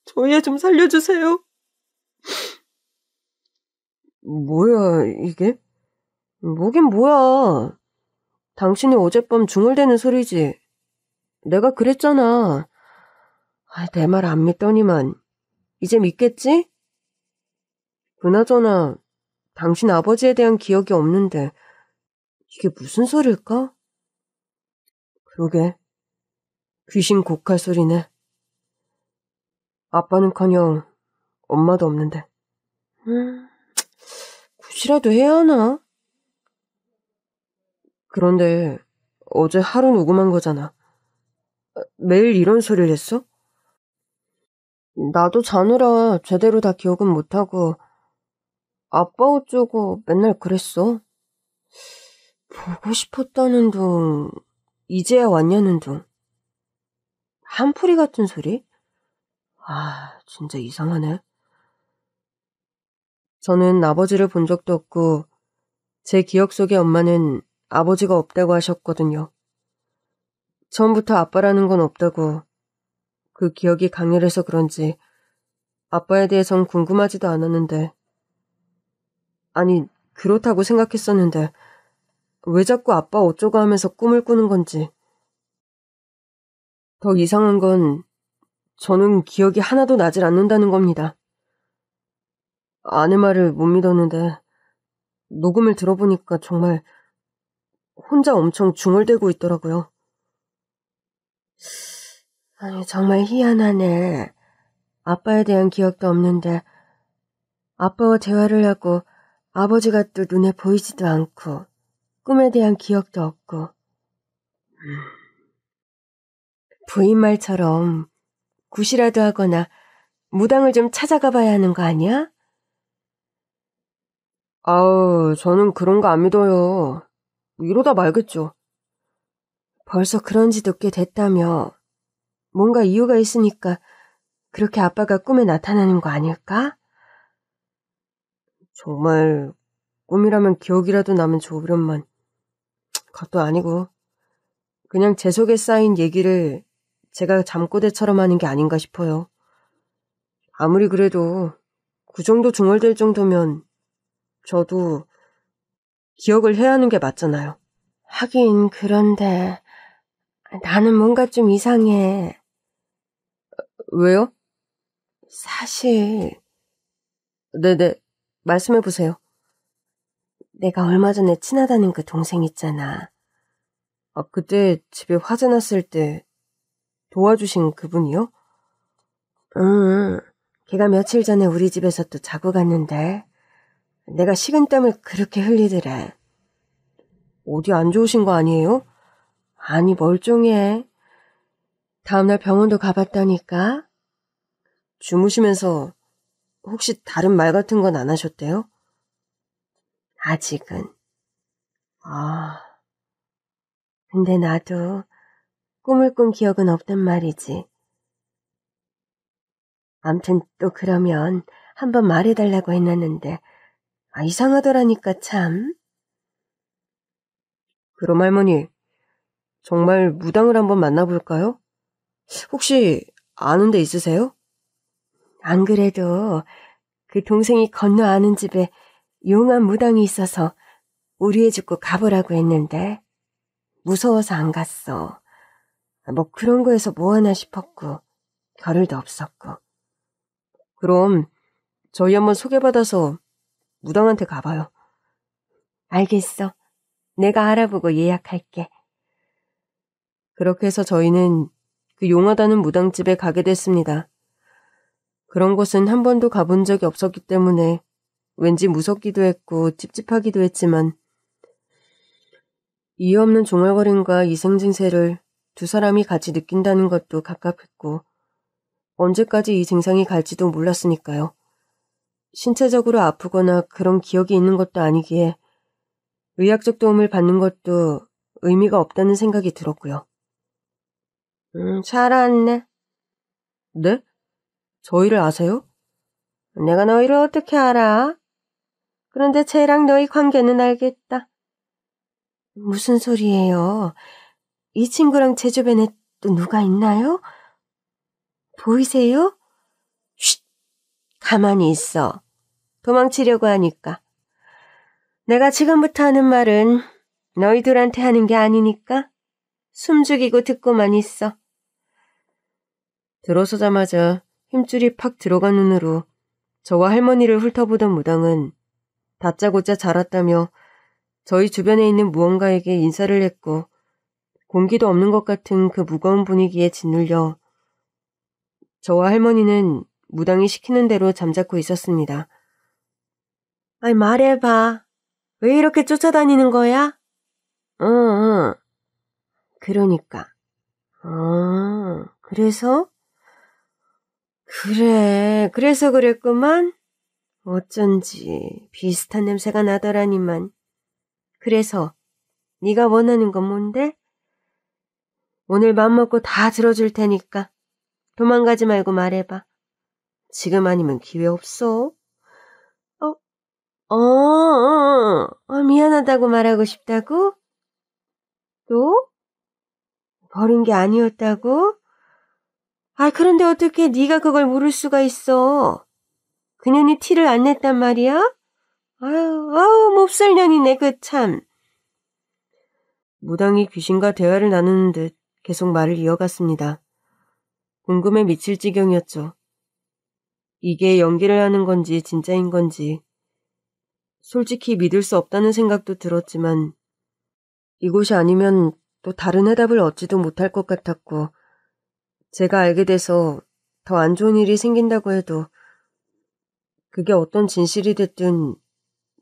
저희 애 좀 살려주세요. 뭐야, 이게? 뭐긴 뭐야. 당신이 어젯밤 중얼대는 소리지. 내가 그랬잖아. 내 말 안 믿더니만. 이제 믿겠지? 그나저나 당신 아버지에 대한 기억이 없는데 이게 무슨 소릴까? 그러게. 귀신 곡할 소리네. 아빠는커녕 엄마도 없는데. 굿이라도 해야 하나? 그런데 어제 하루 녹음한 거잖아. 매일 이런 소리를 했어? 나도 자느라 제대로 다 기억은 못하고 아빠 어쩌고 맨날 그랬어. 보고 싶었다는 둥, 이제야 왔냐는 둥. 한풀이 같은 소리? 진짜 이상하네. 저는 아버지를 본 적도 없고 제 기억 속의 엄마는 아버지가 없다고 하셨거든요. 처음부터 아빠라는 건 없다고 그 기억이 강렬해서 그런지 아빠에 대해선 궁금하지도 않았는데 아니 그렇다고 생각했었는데 왜 자꾸 아빠 어쩌고 하면서 꿈을 꾸는 건지. 더 이상한 건 저는 기억이 하나도 나질 않는다는 겁니다. 아내 말을 못 믿었는데 녹음을 들어보니까 정말 혼자 엄청 중얼대고 있더라고요. 아니, 정말 희한하네. 아빠에 대한 기억도 없는데 아빠와 대화를 하고 아버지가 또 눈에 보이지도 않고 꿈에 대한 기억도 없고. 부인 말처럼 굿이라도 하거나 무당을 좀 찾아가 봐야 하는 거 아니야? 저는 그런 거 안 믿어요. 이러다 말겠죠. 벌써 그런 지도 꽤 됐다며. 뭔가 이유가 있으니까 그렇게 아빠가 꿈에 나타나는 거 아닐까? 정말 꿈이라면 기억이라도 나면 좋으련만. 그것도 아니고 그냥 제 속에 쌓인 얘기를 제가 잠꼬대처럼 하는 게 아닌가 싶어요. 아무리 그래도 그 정도 중얼댈 정도면 저도 기억을 해야 하는 게 맞잖아요. 하긴 그런데 나는 뭔가 좀 이상해. 왜요? 사실 네네, 말씀해보세요. 내가 얼마 전에 친하다는 그 동생 있잖아. 그때 집에 화재 났을 때 도와주신 그분이요? 응, 걔가 며칠 전에 우리 집에서 또 자고 갔는데 내가 식은땀을 그렇게 흘리더래. 어디 안 좋으신 거 아니에요? 아니, 멀쩡해. 다음날 병원도 가봤다니까. 주무시면서 혹시 다른 말 같은 건 안 하셨대요? 아직은. 근데 나도 꿈을 꾼 기억은 없단 말이지. 암튼 또 그러면 한번 말해달라고 해놨는데 이상하더라니까 참. 그럼 할머니, 정말 무당을 한번 만나볼까요? 혹시 아는 데 있으세요? 안 그래도 그 동생이 건너 아는 집에 용한 무당이 있어서 우리 애 죽고 가보라고 했는데 무서워서 안 갔어. 뭐 그런 거에서 뭐 하나 싶었고 겨를도 없었고. 그럼 저희 한번 소개받아서 무당한테 가봐요. 알겠어. 내가 알아보고 예약할게. 그렇게 해서 저희는 그 용하다는 무당집에 가게 됐습니다. 그런 곳은 한 번도 가본 적이 없었기 때문에 왠지 무섭기도 했고 찝찝하기도 했지만 이유 없는 종알거림과 이생증세를 두 사람이 같이 느낀다는 것도 갑갑했고 언제까지 이 증상이 갈지도 몰랐으니까요. 신체적으로 아프거나 그런 기억이 있는 것도 아니기에 의학적 도움을 받는 것도 의미가 없다는 생각이 들었고요. 잘 왔네. 네? 저희를 아세요? 내가 너희를 어떻게 알아? 그런데 쟤랑 너희 관계는 알겠다. 무슨 소리예요? 이 친구랑 제 주변에 또 누가 있나요? 보이세요? 쉿! 가만히 있어. 도망치려고 하니까. 내가 지금부터 하는 말은 너희들한테 하는 게 아니니까 숨 죽이고 듣고만 있어. 들어서자마자 힘줄이 팍 들어간 눈으로 저와 할머니를 훑어보던 무당은 다짜고짜 자랐다며 저희 주변에 있는 무언가에게 인사를 했고 공기도 없는 것 같은 그 무거운 분위기에 짓눌려 저와 할머니는 무당이 시키는 대로 잠자코 있었습니다. 아이, 말해봐. 왜 이렇게 쫓아다니는 거야? 응. 그러니까. 그래서? 그래, 그래서 그랬구만. 어쩐지 비슷한 냄새가 나더라니만. 그래서 네가 원하는 건 뭔데? 오늘 맘먹고 다 들어줄 테니까 도망가지 말고 말해봐. 지금 아니면 기회 없어. 미안하다고 말하고 싶다고? 또? 버린 게 아니었다고? 그런데 어떻게 네가 그걸 모를 수가 있어? 그년이 티를 안 냈단 말이야? 몹쓸년이네, 그 참. 무당이 귀신과 대화를 나누는 듯 계속 말을 이어갔습니다. 궁금해 미칠 지경이었죠. 이게 연기를 하는 건지 진짜인 건지 솔직히 믿을 수 없다는 생각도 들었지만 이곳이 아니면 또 다른 해답을 얻지도 못할 것 같았고 제가 알게 돼서 더 안 좋은 일이 생긴다고 해도 그게 어떤 진실이 됐든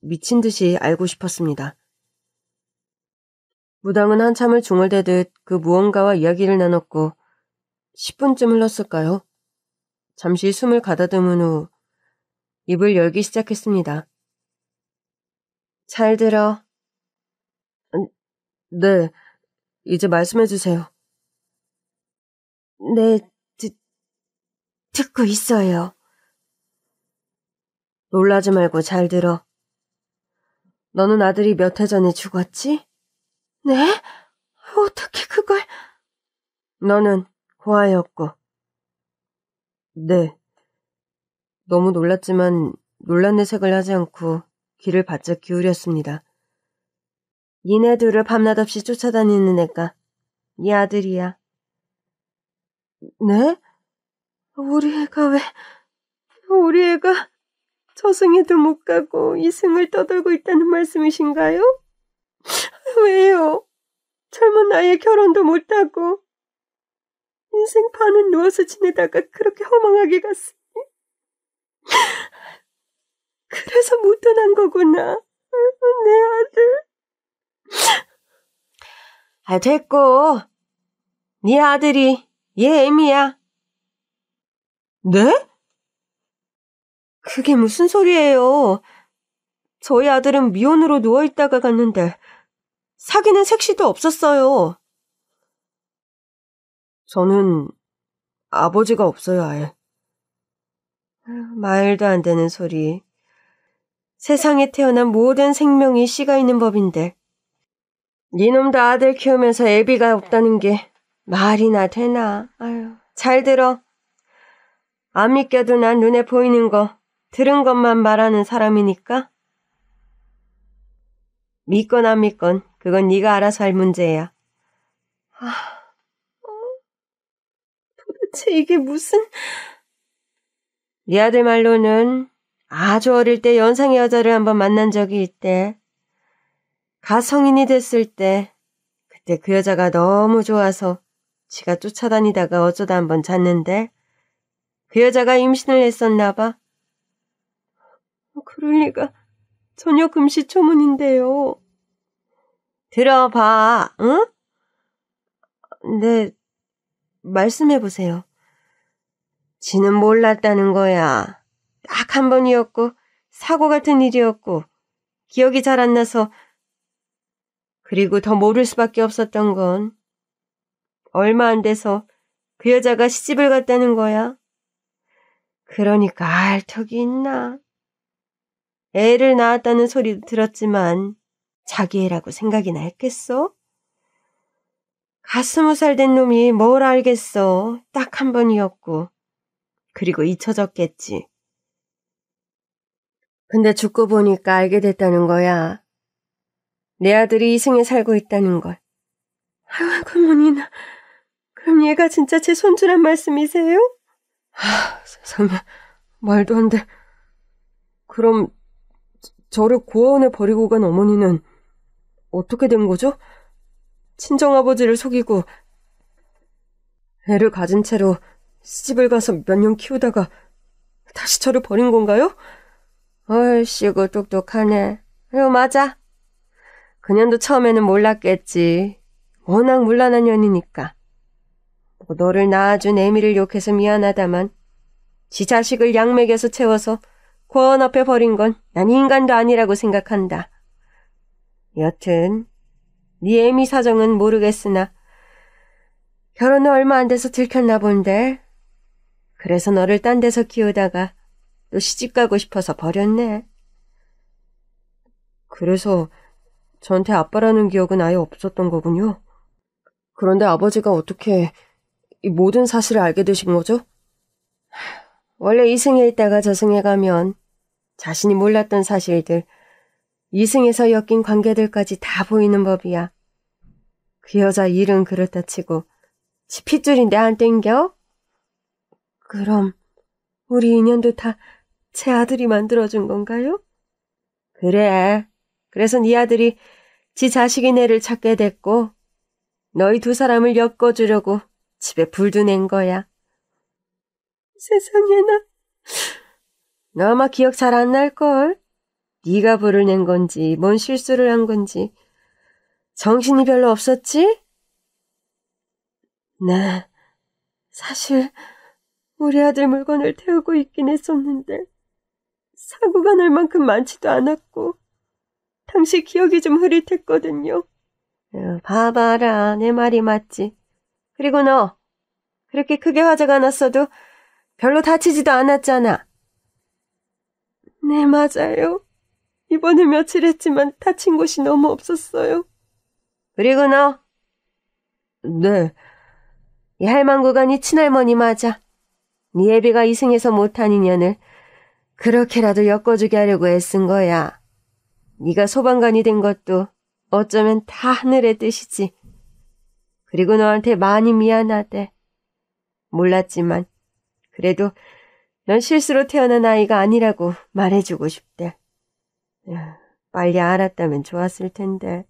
미친 듯이 알고 싶었습니다. 무당은 한참을 중얼대듯 그 무언가와 이야기를 나눴고 10분쯤 흘렀을까요? 잠시 숨을 가다듬은 후 입을 열기 시작했습니다. 잘 들어. 네, 이제 말씀해주세요. 네, 듣고 있어요. 놀라지 말고 잘 들어. 너는 아들이 몇 해 전에 죽었지? 네? 어떻게 그걸... 너는 고아였고. 네. 너무 놀랐지만 놀란 내색을 하지 않고 귀를 바짝 기울였습니다. 니네 둘을 밤낮 없이 쫓아다니는 애가 네 아들이야. 네? 우리 애가 저승에도 못 가고 이승을 떠돌고 있다는 말씀이신가요? 왜요? 젊은 나이에 결혼도 못하고 인생 반은 누워서 지내다가 그렇게 허망하게 갔으니 그래서 묻어난 거구나. 내 아들. 됐고. 네 아들이 얘 애미야. 네? 그게 무슨 소리예요? 저희 아들은 미혼으로 누워있다가 갔는데 사귀는 색시도 없었어요. 저는 아버지가 없어요, 아예. 말도 안 되는 소리. 세상에 태어난 모든 생명이 씨가 있는 법인데 니놈도 아들 키우면서 애비가 없다는 게 말이나 되나. 아유, 잘 들어. 안 믿겨도 난 눈에 보이는 거, 들은 것만 말하는 사람이니까. 믿건 안 믿건 그건 네가 알아서 할 문제야. 도대체 이게 무슨... 네 아들 말로는 아주 어릴 때 연상의 여자를 한번 만난 적이 있대. 가성인이 됐을 때 그때 그 여자가 너무 좋아서 지가 쫓아다니다가 어쩌다 한번 잤는데 그 여자가 임신을 했었나 봐. 그럴 리가. 전혀 금시초문인데요. 들어봐, 응? 네, 말씀해보세요. 지는 몰랐다는 거야. 딱 한 번이었고 사고 같은 일이었고 기억이 잘 안 나서. 그리고 더 모를 수밖에 없었던 건 얼마 안 돼서 그 여자가 시집을 갔다는 거야. 그러니까 알 턱이 있나. 애를 낳았다는 소리도 들었지만 자기 애라고 생각이나 했겠어? 20살 된 놈이 뭘 알겠어. 딱 한 번이었고. 그리고 잊혀졌겠지. 근데 죽고 보니까 알게 됐다는 거야. 내 아들이 이승에 살고 있다는 걸. 아이고, 어머니나. 그럼 얘가 진짜 제 손주란 말씀이세요? 세상에, 말도 안 돼. 그럼 저를 고아원에 버리고 간 어머니는 어떻게 된 거죠? 친정아버지를 속이고 애를 가진 채로 시집을 가서 몇 년 키우다가 다시 저를 버린 건가요? 얼씨구 똑똑하네. 맞아. 그년도 처음에는 몰랐겠지. 워낙 문란한 년이니까. 너를 낳아준 애미를 욕해서 미안하다만 지 자식을 약 먹여서 채워서 고아원 앞에 버린 건 난 인간도 아니라고 생각한다. 여튼 네 애미 사정은 모르겠으나 결혼 후 얼마 안 돼서 들켰나 본데. 그래서 너를 딴 데서 키우다가 또 시집 가고 싶어서 버렸네. 그래서 저한테 아빠라는 기억은 아예 없었던 거군요. 그런데 아버지가 어떻게 이 모든 사실을 알게 되신 거죠? 원래 이승에 있다가 저승에 가면 자신이 몰랐던 사실들, 이승에서 엮인 관계들까지 다 보이는 법이야. 그 여자 일은 그렇다 치고 지 핏줄인데 안 땡겨? 그럼 우리 인연도 다 제 아들이 만들어준 건가요? 그래. 그래서 네 아들이 지 자식인 애를 찾게 됐고 너희 두 사람을 엮어주려고 집에 불도 낸 거야. 세상에나. 너 아마 기억 잘 안 날걸? 네가 불을 낸 건지 뭔 실수를 한 건지 정신이 별로 없었지? 네, 사실 우리 아들 물건을 태우고 있긴 했었는데 사고가 날 만큼 많지도 않았고 당시 기억이 좀 흐릿했거든요. 봐봐라, 내 말이 맞지. 그리고 너 그렇게 크게 화재가 났어도 별로 다치지도 않았잖아. 네, 맞아요. 이번에 며칠 했지만 다친 곳이 너무 없었어요. 그리고 너. 네. 이 할망구가 네 친할머니 맞아. 네 애비가 이승에서 못한 인연을 그렇게라도 엮어주게 하려고 애쓴 거야. 네가 소방관이 된 것도 어쩌면 다 하늘의 뜻이지. 그리고 너한테 많이 미안하대. 몰랐지만 그래도 넌 실수로 태어난 아이가 아니라고 말해주고 싶대. 빨리 알았다면 좋았을 텐데.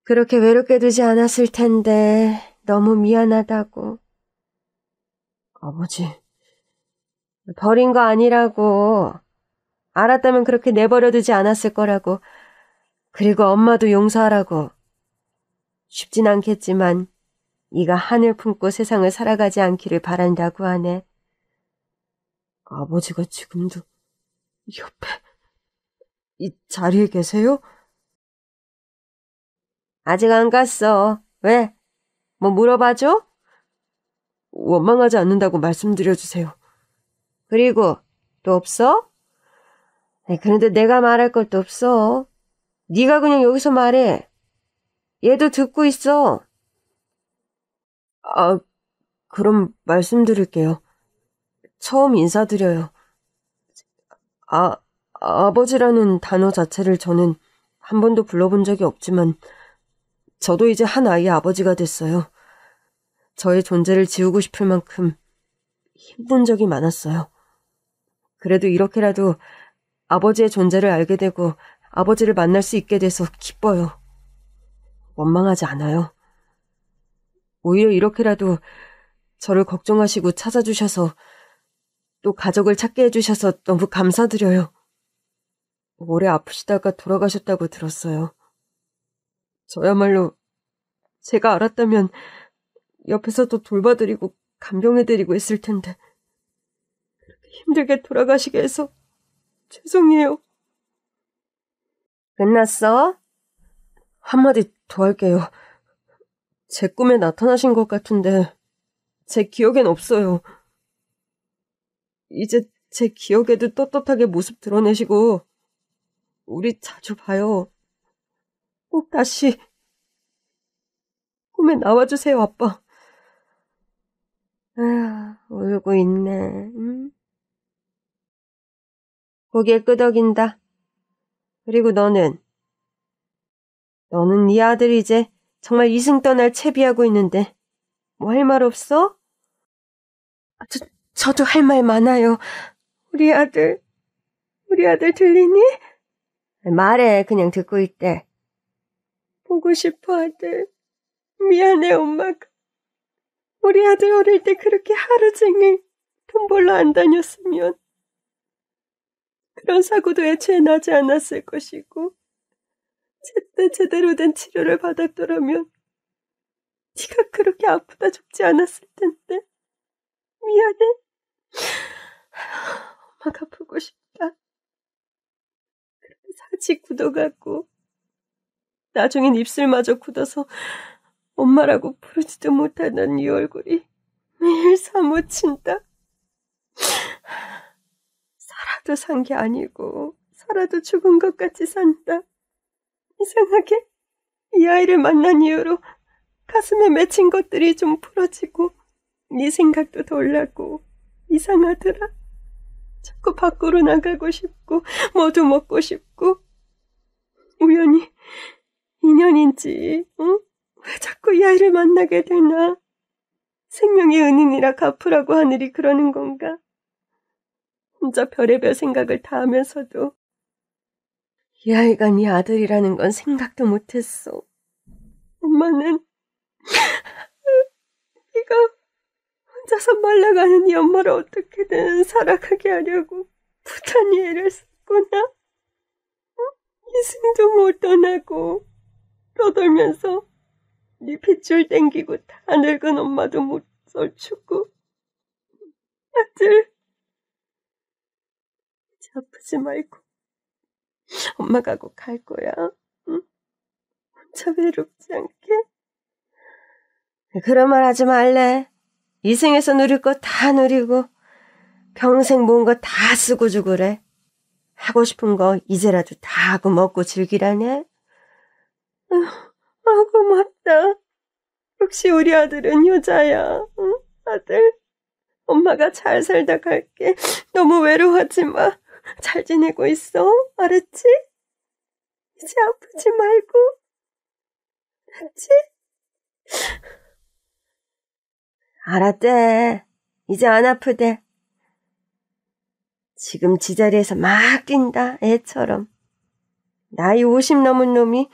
그렇게 외롭게 두지 않았을 텐데 너무 미안하다고. 아버지, 버린 거 아니라고. 알았다면 그렇게 내버려 두지 않았을 거라고. 그리고 엄마도 용서하라고. 쉽진 않겠지만 네가 하늘 품고 세상을 살아가지 않기를 바란다고 하네. 아버지가 지금도 옆에 이 자리에 계세요? 아직 안 갔어. 왜? 뭐 물어봐줘? 원망하지 않는다고 말씀드려주세요. 그리고 또 없어? 그런데 내가 말할 것도 없어. 네가 그냥 여기서 말해. 얘도 듣고 있어. 아, 그럼 말씀드릴게요. 처음 인사드려요. 아버지라는 단어 자체를 저는 한 번도 불러본 적이 없지만 저도 이제 한 아이의 아버지가 됐어요. 저의 존재를 지우고 싶을 만큼 힘든 적이 많았어요. 그래도 이렇게라도 아버지의 존재를 알게 되고 아버지를 만날 수 있게 돼서 기뻐요. 원망하지 않아요. 오히려 이렇게라도 저를 걱정하시고 찾아주셔서 또 가족을 찾게 해주셔서 너무 감사드려요. 오래 아프시다가 돌아가셨다고 들었어요. 저야말로 제가 알았다면 옆에서 더 돌봐드리고 감동해드리고 했을 텐데 그렇게 힘들게 돌아가시게 해서 죄송해요. 끝났어? 한마디 더 할게요. 제 꿈에 나타나신 것 같은데 제 기억엔 없어요. 이제 제 기억에도 떳떳하게 모습 드러내시고 우리 자주 봐요. 꼭 다시 꿈에 나와주세요, 아빠. 울고 있네. 응? 고개 끄덕인다. 그리고 너는 네 아들이 이제 정말 이승 떠날 채비하고 있는데 뭐 할 말 없어? 저도 할 말 많아요. 우리 아들 들리니? 말해, 그냥 듣고 있대. 보고 싶어, 아들. 미안해, 엄마가. 우리 아들 어릴 때 그렇게 하루 종일 돈 벌러 안 다녔으면 그런 사고도 애초에 나지 않았을 것이고 제때 제대로 된 치료를 받았더라면 네가 그렇게 아프다 죽지 않았을 텐데. 미안해. 엄마가 보고 싶다. 그렇게 사지 굳어가고 나중엔 입술마저 굳어서 엄마라고 부르지도 못하는 네 얼굴이 매일 사무친다. 살아도 산 게 아니고 살아도 죽은 것 같이 산다. 이상하게 이 아이를 만난 이후로 가슴에 맺힌 것들이 좀 풀어지고 네 생각도 덜 나고 이상하더라. 자꾸 밖으로 나가고 싶고 뭐도 먹고 싶고 우연히 인연인지 응? 왜 자꾸 이 아이를 만나게 되나? 생명의 은인이라 갚으라고 하늘이 그러는 건가? 혼자 별의별 생각을 다 하면서도 이 아이가 네 아들이라는 건 생각도 못했어. 엄마는 네가 혼자서 말라가는 이 엄마를 어떻게든 살아가게 하려고 부단히 애를 썼구나. 이승도 못 떠나고 떠돌면서 네 핏줄 땡기고 다 늙은 엄마도 못 썰추고. 아들, 이제 아프지 말고 엄마가 꼭 갈 거야. 응? 혼자 외롭지 않게. 그런 말 하지 말래. 이승에서 누릴 거 다 누리고 평생 모은 거 다 쓰고 죽으래. 하고 싶은 거 이제라도 다 하고 먹고 즐기라네. 고맙다. 역시 우리 아들은 효자야. 응? 아들, 엄마가 잘 살다 갈게. 너무 외로워하지 마. 잘 지내고 있어. 알았지? 이제 아프지 말고. 알았지? 알았대. 이제 안 아프대. 지금 지자리에서 막 뛴다. 애처럼. 나이 50 넘은 놈이.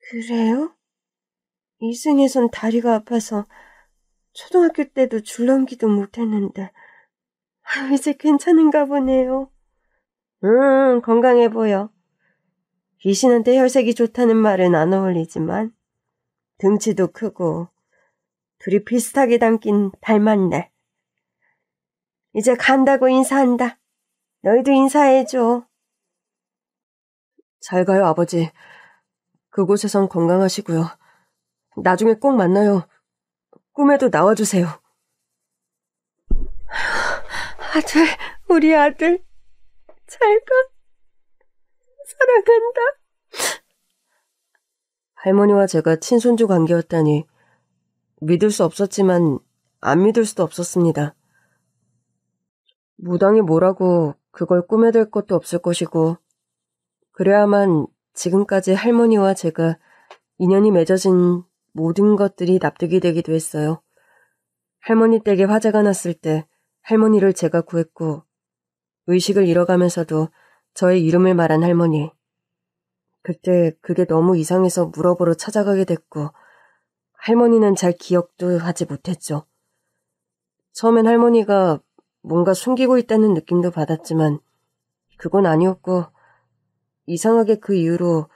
그래요? 이승에선 다리가 아파서 초등학교 때도 줄넘기도 못했는데 이제 괜찮은가 보네요. 건강해 보여. 귀신한테 혈색이 좋다는 말은 안 어울리지만 등치도 크고 둘이 비슷하게 닮긴 닮았네. 이제 간다고 인사한다. 너희도 인사해줘. 잘 가요, 아버지. 그곳에선 건강하시고요. 나중에 꼭 만나요. 꿈에도 나와주세요. 아들, 우리 아들. 잘 가. 사랑한다. 할머니와 제가 친손주 관계였다니 믿을 수 없었지만 안 믿을 수도 없었습니다. 무당이 뭐라고 그걸 꾸며댈 것도 없을 것이고 그래야만 지금까지 할머니와 제가 인연이 맺어진 모든 것들이 납득이 되기도 했어요. 할머니 댁에 화재가 났을 때 할머니를 제가 구했고 의식을 잃어가면서도 저의 이름을 말한 할머니. 그때 그게 너무 이상해서 물어보러 찾아가게 됐고 할머니는 잘 기억도 하지 못했죠. 처음엔 할머니가 뭔가 숨기고 있다는 느낌도 받았지만 그건 아니었고 이상하게 그 이후로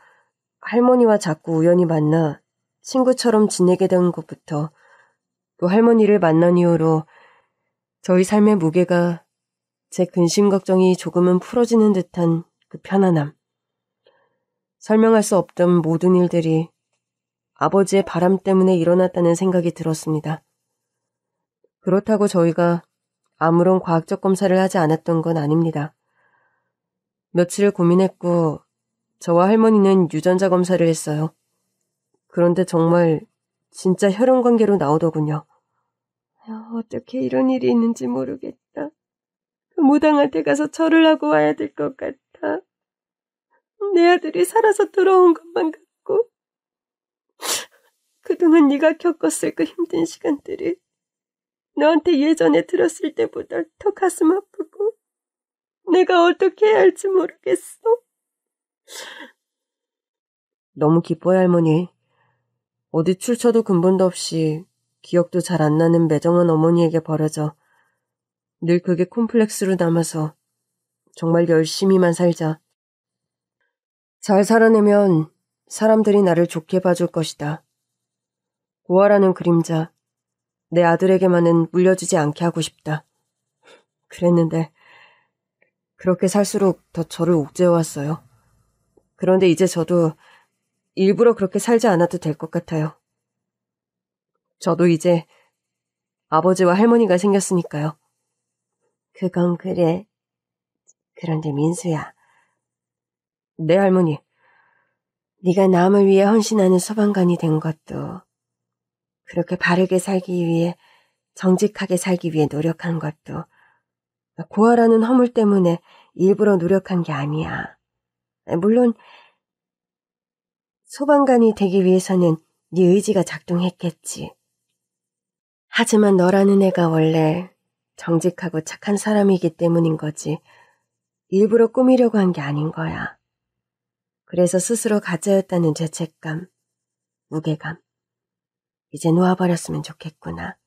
할머니와 자꾸 우연히 만나 친구처럼 지내게 된 것부터 또 할머니를 만난 이후로 저희 삶의 무게가 제 근심 걱정이 조금은 풀어지는 듯한 그 편안함. 설명할 수 없던 모든 일들이 아버지의 바람 때문에 일어났다는 생각이 들었습니다. 그렇다고 저희가 아무런 과학적 검사를 하지 않았던 건 아닙니다. 며칠 고민했고 저와 할머니는 유전자 검사를 했어요. 그런데 정말 진짜 혈연관계로 나오더군요. 어떻게 이런 일이 있는지 모르겠다. 그 무당한테 가서 절을 하고 와야 될 것 같아. 내 아들이 살아서 돌아온 것만 같고 그동안 네가 겪었을 그 힘든 시간들이 너한테 예전에 들었을 때보다 더 가슴 아프고 내가 어떻게 해야 할지 모르겠어. 너무 기뻐요, 할머니. 어디 출처도 근본도 없이 기억도 잘 안 나는 매정한 어머니에게 버려져 늘 그게 콤플렉스로 남아서 정말 열심히만 살자. 잘 살아내면 사람들이 나를 좋게 봐줄 것이다. 고아라는 그림자, 내 아들에게만은 물려주지 않게 하고 싶다. 그랬는데 그렇게 살수록 더 저를 옥죄어왔어요. 그런데 이제 저도 일부러 그렇게 살지 않아도 될 것 같아요. 저도 이제 아버지와 할머니가 생겼으니까요. 그건 그래. 그런데 민수야. 네, 할머니. 네가 남을 위해 헌신하는 소방관이 된 것도 그렇게 바르게 살기 위해 정직하게 살기 위해 노력한 것도 고아라는 허물 때문에 일부러 노력한 게 아니야. 물론 소방관이 되기 위해서는 네 의지가 작동했겠지. 하지만 너라는 애가 원래 정직하고 착한 사람이기 때문인 거지 일부러 꾸미려고 한 게 아닌 거야. 그래서 스스로 가짜였다는 죄책감, 무게감, 이제 놓아버렸으면 좋겠구나.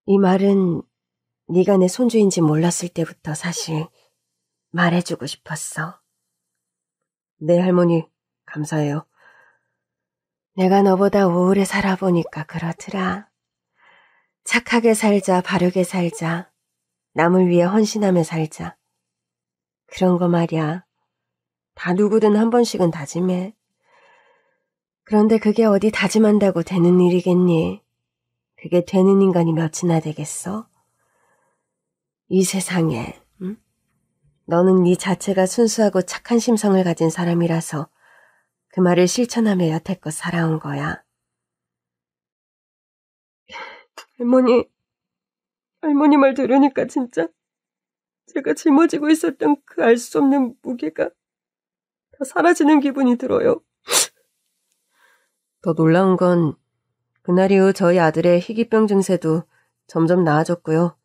이 말은 네가 내 손주인지 몰랐을 때부터 사실 말해주고 싶었어. 네, 할머니. 감사해요. 내가 너보다 오래 살아보니까 그렇더라. 착하게 살자, 바르게 살자, 남을 위해 헌신하며 살자. 그런 거 말이야. 다 누구든 한 번씩은 다짐해. 그런데 그게 어디 다짐한다고 되는 일이겠니? 그게 되는 인간이 몇이나 되겠어? 이 세상에, 응? 너는 네 자체가 순수하고 착한 심성을 가진 사람이라서 그 말을 실천하며 여태껏 살아온 거야. 할머니 말 들으니까 진짜 제가 짊어지고 있었던 그 알 수 없는 무게가 다 사라지는 기분이 들어요. 더 놀라운 건 그날 이후 저희 아들의 희귀병 증세도 점점 나아졌고요.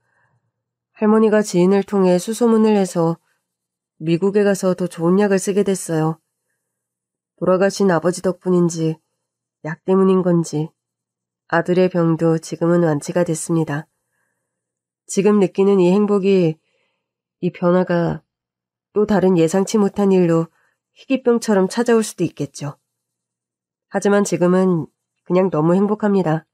할머니가 지인을 통해 수소문을 해서 미국에 가서 더 좋은 약을 쓰게 됐어요. 돌아가신 아버지 덕분인지 약 때문인 건지 아들의 병도 지금은 완치가 됐습니다. 지금 느끼는 이 행복이, 이 변화가 또 다른 예상치 못한 일로 희귀병처럼 찾아올 수도 있겠죠. 하지만 지금은 그냥 너무 행복합니다.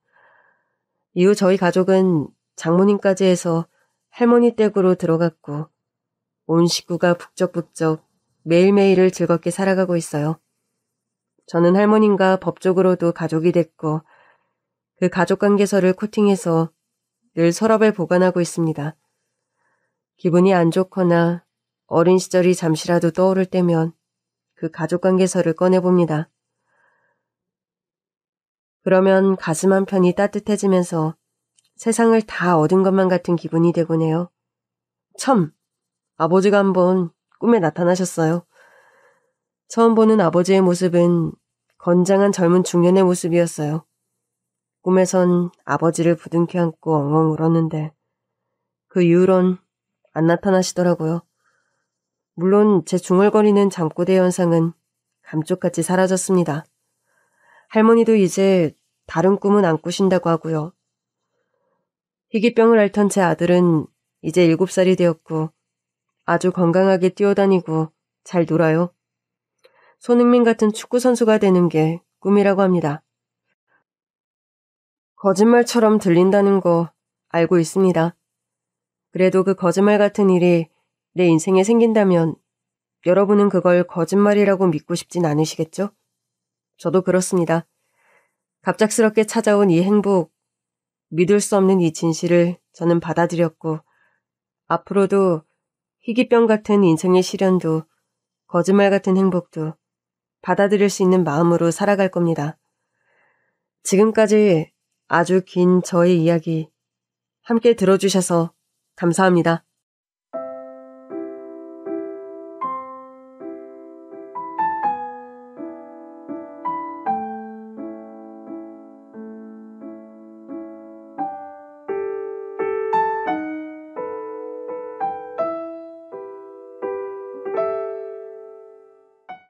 이후 저희 가족은 장모님까지 해서 할머니 댁으로 들어갔고 온 식구가 북적북적 매일매일을 즐겁게 살아가고 있어요. 저는 할머님과 법적으로도 가족이 됐고 그 가족관계서를 코팅해서 늘 서랍에 보관하고 있습니다. 기분이 안 좋거나 어린 시절이 잠시라도 떠오를 때면 그 가족관계서를 꺼내봅니다. 그러면 가슴 한편이 따뜻해지면서 세상을 다 얻은 것만 같은 기분이 되곤 해요. 참, 아버지가 한번 꿈에 나타나셨어요. 처음 보는 아버지의 모습은 건장한 젊은 중년의 모습이었어요. 꿈에선 아버지를 부둥켜 안고 엉엉 울었는데 그 이후론 안 나타나시더라고요. 물론 제 중얼거리는 잠꼬대 현상은 감쪽같이 사라졌습니다. 할머니도 이제 다른 꿈은 안 꾸신다고 하고요. 희귀병을 앓던 제 아들은 이제 7살이 되었고 아주 건강하게 뛰어다니고 잘 놀아요. 손흥민 같은 축구선수가 되는 게 꿈이라고 합니다. 거짓말처럼 들린다는 거 알고 있습니다. 그래도 그 거짓말 같은 일이 내 인생에 생긴다면 여러분은 그걸 거짓말이라고 믿고 싶진 않으시겠죠? 저도 그렇습니다. 갑작스럽게 찾아온 이 행복, 믿을 수 없는 이 진실을 저는 받아들였고 앞으로도 희귀병 같은 인생의 시련도 거짓말 같은 행복도 받아들일 수 있는 마음으로 살아갈 겁니다. 지금까지 아주 긴 저의 이야기 함께 들어주셔서 감사합니다.